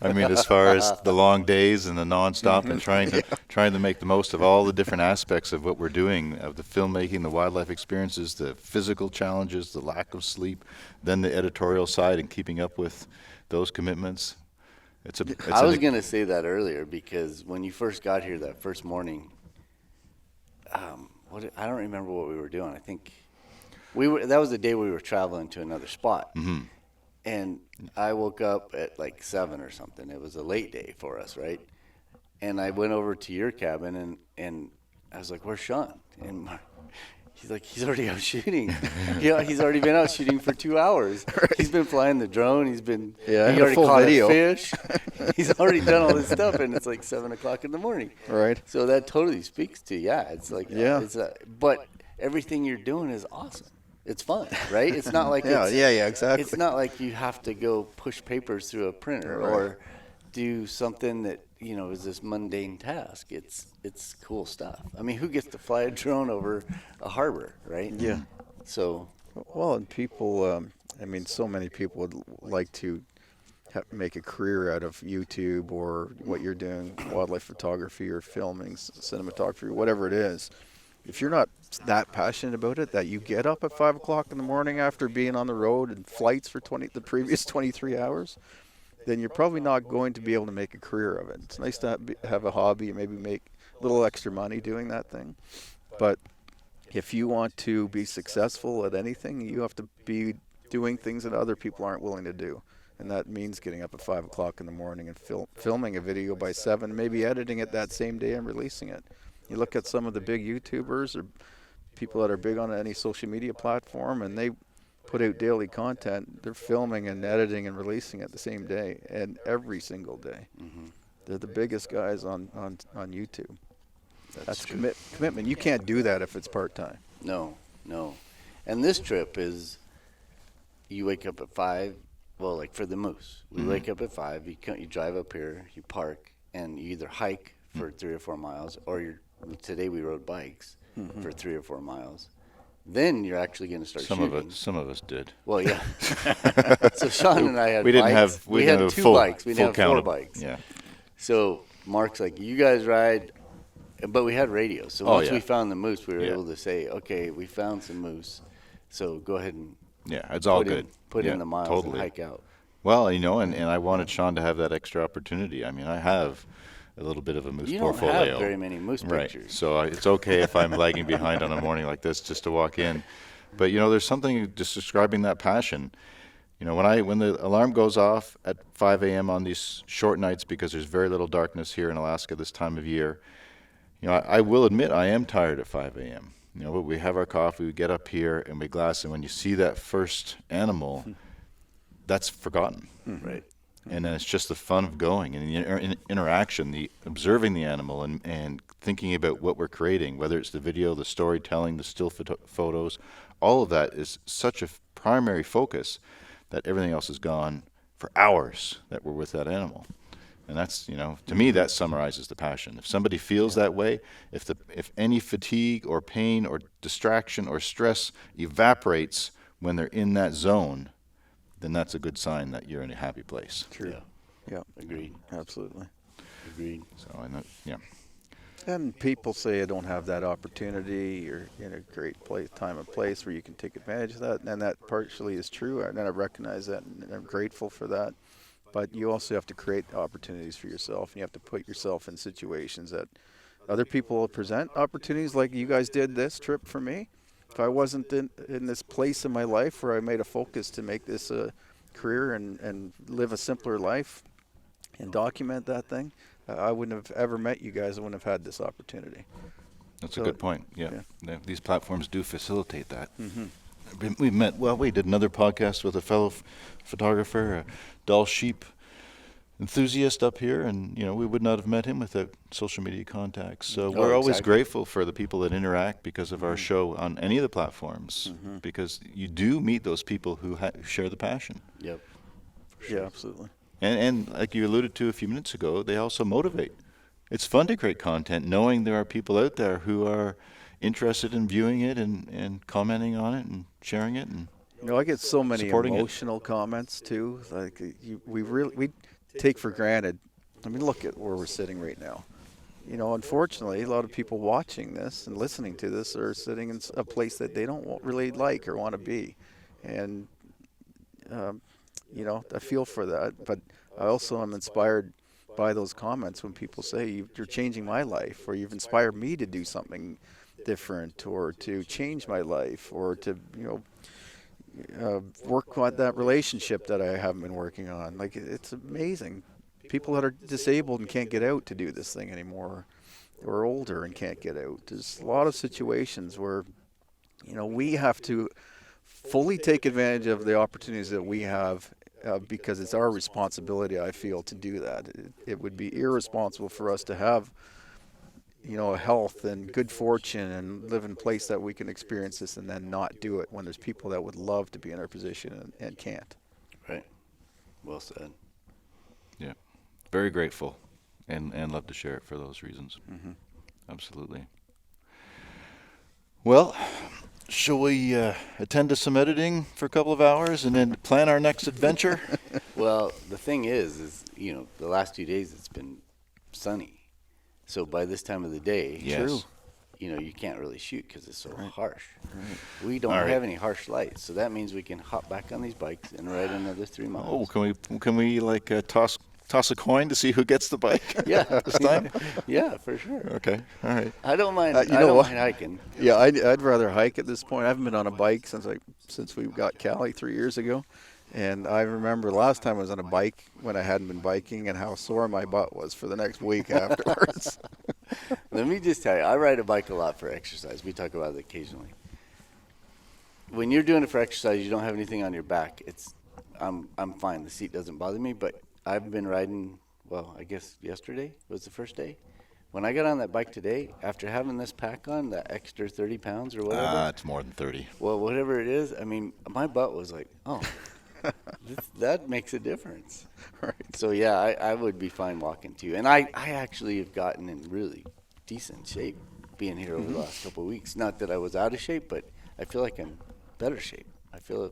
I mean, as far as the long days and the nonstop and trying to make the most of all the different aspects of what we're doing, of the filmmaking, the wildlife experiences, the physical challenges, the lack of sleep, then the editorial side and keeping up with those commitments. I was going to say that earlier, because when you first got here that first morning, I don't remember what we were doing. I think that was the day we were traveling to another spot. Mm-hmm. And I woke up at like 7 or something. It was a late day for us, right? And I went over to your cabin, and I was like, "Where's Shawn?" And he's like, "He's already out shooting." He's already been out shooting for 2 hours. Right. He's been flying the drone. He already caught a fish. He's already done all this stuff, and it's like 7 o'clock in the morning. Right. So that totally speaks to, it's like, but everything you're doing is awesome. It's fun, right? It's not like exactly. It's not like you have to go push papers through a printer or do something that is this mundane task. It's cool stuff. I mean, who gets to fly a drone over a harbor, right? Yeah. So. Well, and people, so many people would like to make a career out of YouTube or what you're doing, wildlife photography or filming, cinematography, whatever it is. If you're not that passionate about it, that you get up at 5 o'clock in the morning after being on the road and flights for the previous 23 hours, then you're probably not going to be able to make a career of it. It's nice to have a hobby and maybe make a little extra money doing that thing. But if you want to be successful at anything, you have to be doing things that other people aren't willing to do. And that means getting up at 5 o'clock in the morning and filming a video by 7, maybe editing it that same day and releasing it. You look at some of the big YouTubers or people that are big on any social media platform, and they put out daily content. They're filming and editing and releasing it the same day, and every single day. Mm-hmm. They're the biggest guys on YouTube. That's commitment. You can't do that if it's part-time. No. And this trip is, you wake up at 5, well, like for the moose. We wake up at 5, you drive up here, you park, and you either hike for 3 or 4 miles, or you're today we rode bikes for 3 or 4 miles. Then you're actually going to start shooting. Some of us did. Well, yeah. So Shawn and I had we didn't bikes. Have we had 2 full, bikes. We full didn't have 4 bikes. Yeah. So Mark's like, you guys ride, but we had radio. So once we found the moose, we were able to say, okay, we found some moose. So go ahead and it's all good. Put in the miles and hike out. Well, and I wanted Shawn to have that extra opportunity. I mean, I have a little bit of a moose portfolio. You don't have very many moose pictures. Right. So it's okay if I'm lagging behind on a morning like this just to walk in. But, there's something just describing that passion. When the alarm goes off at 5 a.m. on these short nights, because there's very little darkness here in Alaska this time of year, I will admit I am tired at 5 a.m. But we have our coffee, we get up here, and we glass, and when you see that first animal, that's forgotten. Right. And then it's just the fun of going and the interaction, the observing the animal and thinking about what we're creating, whether it's the video, the storytelling, the still photos. All of that is such a primary focus that everything else is gone for hours that we're with that animal. And that's, to me, that summarizes the passion. If somebody feels that way, if any fatigue or pain or distraction or stress evaporates when they're in that zone, then that's a good sign that you're in a happy place. True. Yeah. Agreed. Absolutely. Agreed. So, And people say I don't have that opportunity. You're in a great time and place where you can take advantage of that. And that partially is true. And I recognize that, and I'm grateful for that. But you also have to create opportunities for yourself. And you have to put yourself in situations that other people will present opportunities, like you guys did this trip for me. If I wasn't in this place in my life where I made a focus to make this a career and live a simpler life and document that thing, I wouldn't have ever met you guys. I wouldn't have had this opportunity. That's a good point. Yeah. These platforms do facilitate that. We met, we did another podcast with a fellow photographer, a Doll Sheep enthusiast up here, and we would not have met him without social media contacts. So we're always grateful for the people that interact because of our show on any of the platforms, because you do meet those people who share the passion. Yep. Sure. Yeah, absolutely. And like you alluded to a few minutes ago, they also motivate. It's fun to create content knowing there are people out there who are interested in viewing it and commenting on it and sharing it, and I get so many emotional comments too. Like we take for granted. I mean, look at where we're sitting right now. Unfortunately, a lot of people watching this and listening to this are sitting in a place that they don't really like or want to be. And, I feel for that. But I also am inspired by those comments when people say, you're changing my life, or you've inspired me to do something different, or to change my life, or to, work on that relationship that I haven't been working on. Like, it's amazing. People that are disabled and can't get out to do this thing anymore, or older and can't get out. There's a lot of situations where, we have to fully take advantage of the opportunities that we have, because it's our responsibility, I feel, to do that. It would be irresponsible for us to have, health and good fortune and live in a place that we can experience this and then not do it when there's people that would love to be in our position and can't. Right. Well said. Yeah. Very grateful and love to share it for those reasons. Absolutely. Well, shall we attend to some editing for a couple of hours and then plan our next adventure? Well, the thing is, the last 2 days it's been sunny. So by this time of the day, you can't really shoot because it's so harsh. Right. We don't have any harsh lights, so that means we can hop back on these bikes and ride another 3 miles. Oh, can we toss a coin to see who gets the bike? Yeah, this time. Yeah, for sure. Okay, all right. I don't mind. I don't mind hiking. Yeah, I'd rather hike at this point. I haven't been on a bike since we got Cali 3 years ago. And I remember last time I was on a bike when I hadn't been biking and how sore my butt was for the next week afterwards. Let me just tell you, I ride a bike a lot for exercise. We talk about it occasionally. When you're doing it for exercise, you don't have anything on your back. I'm fine. The seat doesn't bother me. But I've been riding, I guess yesterday was the first day. When I got on that bike today, after having this pack on, that extra 30 pounds or whatever. It's more than 30. Well, whatever it is, I mean, my butt was like, oh. That makes a difference. Right. So, yeah, I would be fine walking, too. And I actually have gotten in really decent shape being here over the last couple of weeks. Not that I was out of shape, but I feel like I'm better shape. I feel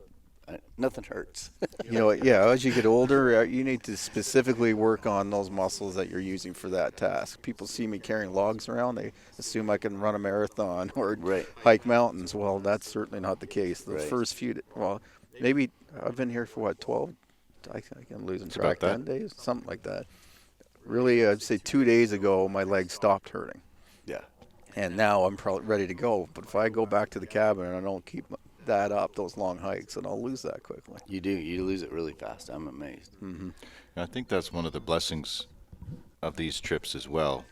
nothing hurts. You know, yeah, as you get older, you need to specifically work on those muscles that you're using for that task. People see me carrying logs around, they assume I can run a marathon or Right. hike mountains. Well, that's certainly not the case. Those Right. first few, well, maybe I've been here for what, 12? I think I'm losing track, about 10 days, something like that. Really, I'd say 2 days ago, my legs stopped hurting. Yeah. And now I'm probably ready to go. But if I go back to the cabin and I don't keep that up, those long hikes, and I'll lose that quickly. You do. You lose it really fast. I'm amazed. Mm-hmm. And I think that's one of the blessings of these trips as well,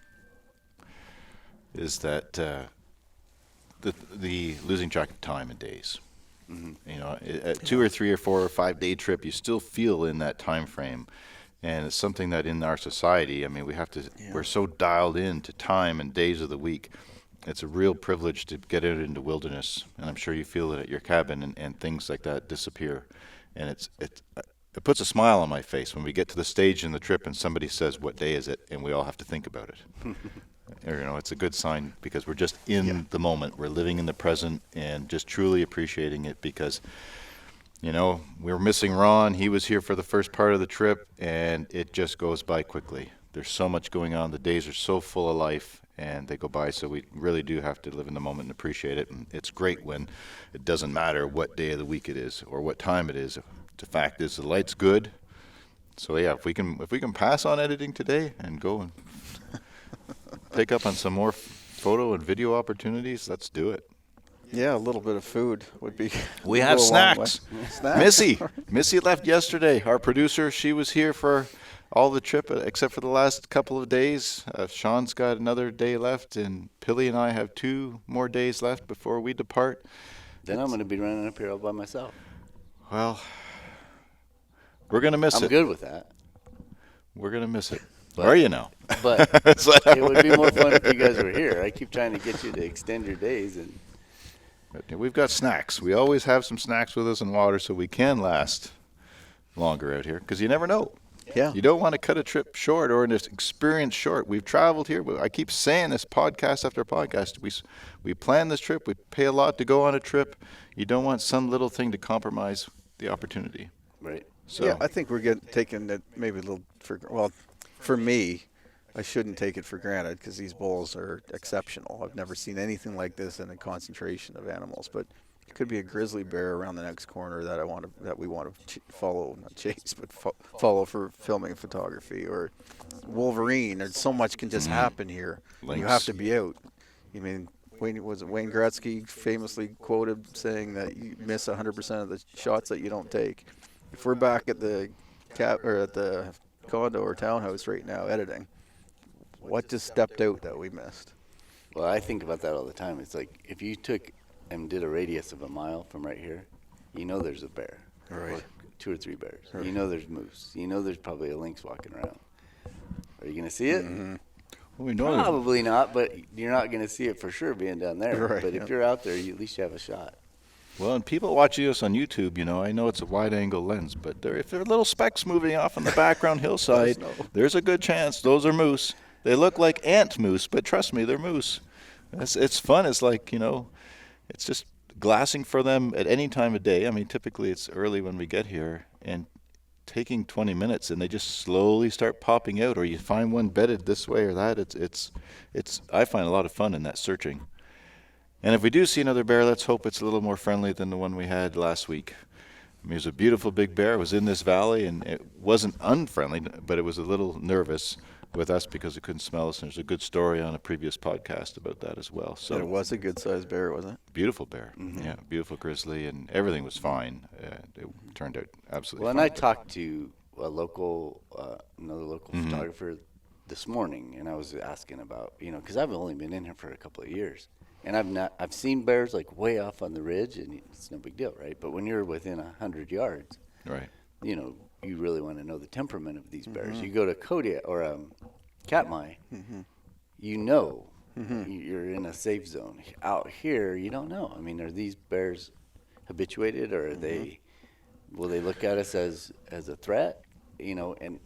is that the losing track of time and days. Mm-hmm. You know, at 2 or 3 or 4 or 5 day trip, you still feel in that time frame. And it's something that in our society, I mean, we're so dialed in to time and days of the week. It's a real privilege to get out into wilderness, and I'm sure you feel it at your cabin, and things like that disappear. And it puts a smile on my face when we get to the stage in the trip and somebody says, "What day is it?" and we all have to think about it. Or, you know, it's a good sign because we're just in the moment. We're living in the present and just truly appreciating it because, you know, we were missing Ron. He was here for the first part of the trip, and it just goes by quickly. There's so much going on. The days are so full of life, and they go by. So we really do have to live in the moment and appreciate it. And it's great when it doesn't matter what day of the week it is or what time it is. The fact is, the light's good. So yeah, if we can pass on editing today and go and pick up on some more photo and video opportunities, let's do it. Yeah, a little bit of food would be. We would have go a long way. snacks. Snacks. Missy left yesterday. Our producer, she was here for all the trip except for the last couple of days. Shawn's got another day left, and Pilly and I have 2 more days left before we depart. Then I'm going to be running up here all by myself. Well, we're going to miss it. I'm good with that. We're going to miss it. But- Are you now? But It's like- it would be more fun if you guys were here. I keep trying to get you to extend your days. And We've got snacks. We always have some snacks with us and water so we can last longer out here because you never know. Yeah. You don't want to cut a trip short or an experience short. We've traveled here. I keep saying this podcast after podcast. We plan this trip. We pay a lot to go on a trip. You don't want some little thing to compromise the opportunity. right. So Yeah, I think we're taking it maybe a little for me, I shouldn't take it for granted because these bulls are exceptional. I've never seen anything like this in a concentration of animals. But it could be a grizzly bear around the next corner that we want to follow, not chase, but follow for filming and photography, or Wolverine. There's so much can just happen here. Lynx. You have to be out. I mean, Wayne Gretzky famously quoted saying that you miss 100% of the shots that you don't take. If we're back at the at the condo or townhouse right now editing, what just stepped out that we missed? Well, I think about that all the time. It's like if you took and did a radius of a mile from right here, you know there's a bear. Right. Or 2 or 3 bears. Right. You know there's moose. You know there's probably a lynx walking around. Are you going to see it? Mm-hmm. well, we know Probably not, but you're not going to see it for sure being down there. Right, But yeah. if you're out there, at least you have a shot. Well, and people watching us on YouTube, you know, I know it's a wide-angle lens, but if there are little specks moving off on the background hillside, there's a good chance those are moose. They look like ant moose, but trust me, they're moose. It's fun. It's like, you know, it's just glassing for them at any time of day. I mean, typically it's early when we get here, and taking 20 minutes, and they just slowly start popping out, or you find one bedded this way or that. It's I find a lot of fun in that searching. And if we do see another bear, let's hope it's a little more friendly than the one we had last week. I mean, it was a beautiful big bear. It was in this valley, and it wasn't unfriendly, but it was a little nervous with us because it couldn't smell us. And there's a good story on a previous podcast about that as well. So And it was a good-sized bear, wasn't it? beautiful bear, yeah, beautiful grizzly, and everything was fine. It turned out absolutely Well, and fine. I talked to a another local photographer this morning, and I was asking about, you know, because I've only been in here for a couple of years. And I've seen bears like way off on the ridge, and it's no big deal, right? But when you're within 100 yards, Right. you know, you really want to know the temperament of these bears. You go to Kodiak or Katmai, you know you're in a safe zone. Out here, you don't know. I mean, are these bears habituated, or are will they look at us as a threat? You know, and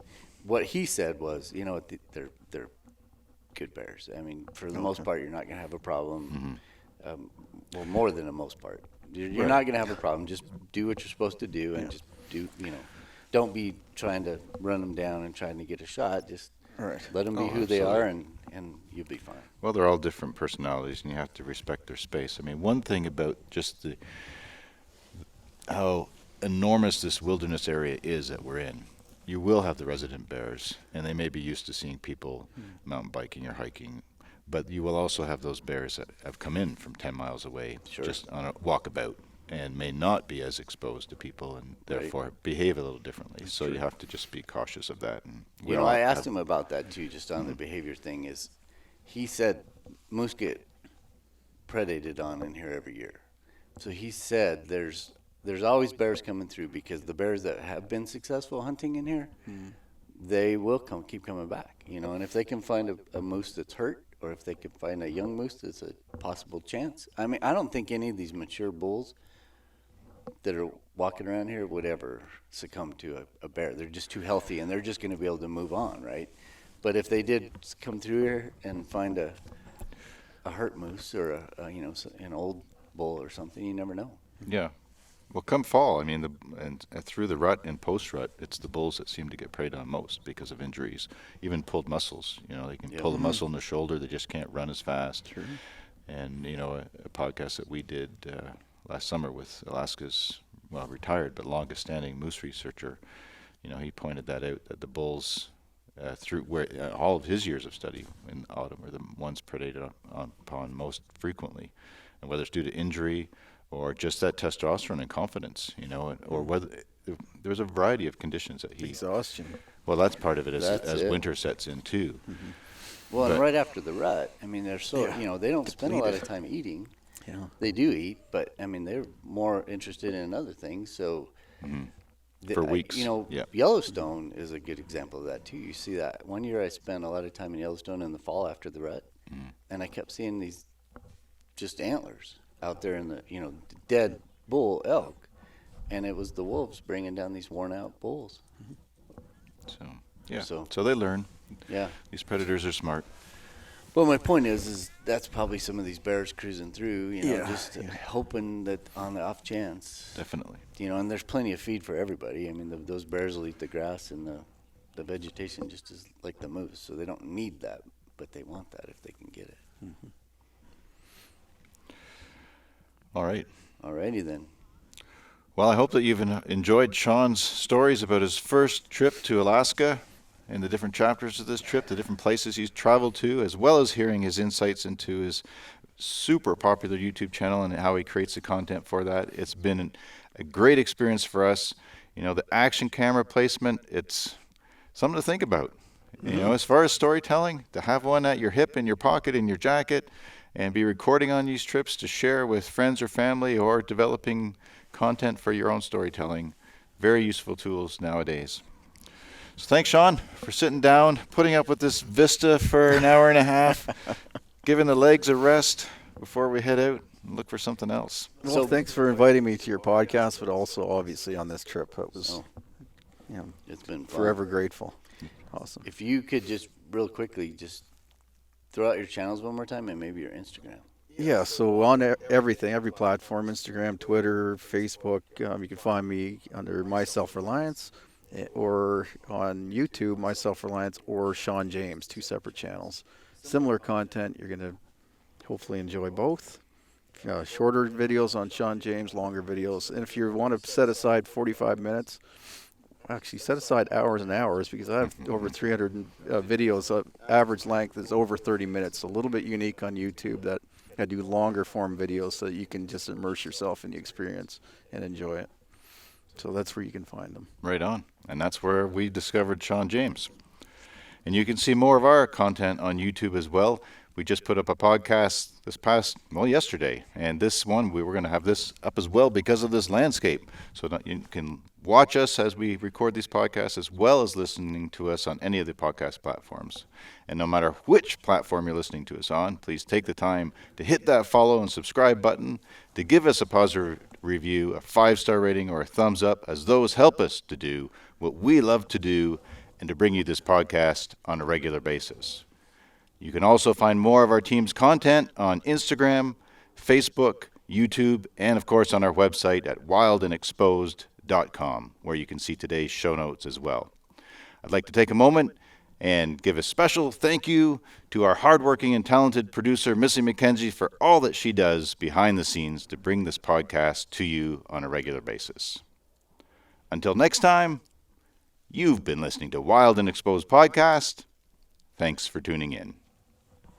what he said was, you know, they're good bears. I mean, for the most part, you're not going to have a problem. Well, more than the most part. You're not going to have a problem. Just do what you're supposed to do, and just do, don't be trying to run them down and trying to get a shot. Just let them be who they are, and you'll be fine. Well, they're all different personalities, and you have to respect their space. I mean, one thing about just how enormous this wilderness area is that we're in, you will have the resident bears, and they may be used to seeing people mountain biking or hiking, but you will also have those bears that have come in from 10 miles away just on a walkabout and may not be as exposed to people and therefore behave a little differently. So you have to just be cautious of that. And I asked him about that too, just on the behavior thing. Is he said moose get predated on in here every year. So he said there's always bears coming through, because the bears that have been successful hunting in here, they will keep coming back. And if they can find a moose that's hurt, or if they can find a young moose that's a possible chance. I mean, I don't think any of these mature bulls that are walking around here would ever succumb to a bear. They're just too healthy, and they're just going to be able to move on, right? But if they did come through here and find a hurt moose or an old bull or something, you never know. Yeah. Well, come fall, I mean, through the rut and post-rut, it's the bulls that seem to get preyed on most because of injuries, even pulled muscles. They can pull the muscle in the shoulder, they just can't run as fast. Sure. And, a podcast that we did last summer with Alaska's, retired but longest-standing moose researcher, he pointed that out, that the bulls, through where all of his years of study in autumn, are the ones predated upon most frequently, and whether it's due to injury or just that testosterone and confidence, or whether there's a variety of conditions that exhaustion. Well, that's part of it as winter sets in too. Well, and right after the rut, I mean, they're so they don't spend a lot of time eating. Yeah. They do eat, but I mean, they're more interested in other things. So for weeks, Yellowstone is a good example of that too. You see that one year I spent a lot of time in Yellowstone in the fall after the rut, and I kept seeing these just antlers out there in the dead bull elk, and it was the wolves bringing down these worn out bulls. So they learn. Yeah, these predators are smart. Well, my point is that's probably some of these bears cruising through, hoping that on the off chance. Definitely. And there's plenty of feed for everybody. I mean, those bears will eat the grass and the vegetation just as like the moose, so they don't need that, but they want that if they can get it. All right. Alrighty then. Well, I hope that you've enjoyed Shawn's stories about his first trip to Alaska and the different chapters of this trip, the different places he's traveled to, as well as hearing his insights into his super popular YouTube channel and how he creates the content for that. It's been a great experience for us. The action camera placement, it's something to think about. As far as storytelling, to have one at your hip, in your pocket, in your jacket, and be recording on these trips to share with friends or family, or developing content for your own storytelling. Very useful tools nowadays. So thanks, Shawn, for sitting down, putting up with this vista for an hour and a half, giving the legs a rest before we head out and look for something else. Well, thanks for inviting me to your podcast, but also obviously on this trip. It was, it's been fun. Forever grateful. Awesome. If you could just real quickly just throw out your channels one more time and maybe your Instagram. Yeah, so on everything, every platform, Instagram, Twitter, Facebook, you can find me under My Self Reliance, or on YouTube, My Self Reliance, or Shawn James, 2 separate channels. Similar content, you're going to hopefully enjoy both. Shorter videos on Shawn James, longer videos. And if you want to set aside 45 minutes, actually set aside hours and hours, because I have over 300 videos. Average length is over 30 minutes. A little bit unique on YouTube that I do longer form videos so that you can just immerse yourself in the experience and enjoy it. So that's where you can find them. Right on. And that's where we discovered Shawn James. And you can see more of our content on YouTube as well. We just put up a podcast yesterday. And this one, we were going to have this up as well because of this landscape. So that you can watch us as we record these podcasts, as well as listening to us on any of the podcast platforms. And no matter which platform you're listening to us on, please take the time to hit that follow and subscribe button, to give us a positive review, a 5-star rating, or a thumbs up, as those help us to do what we love to do and to bring you this podcast on a regular basis. You can also find more of our team's content on Instagram, Facebook, YouTube, and of course on our website at wildandexposed.com, where you can see today's show notes as well. I'd like to take a moment and give a special thank you to our hardworking and talented producer, Missy McKenzie, for all that she does behind the scenes to bring this podcast to you on a regular basis. Until next time, you've been listening to Wild and Exposed Podcast. Thanks for tuning in.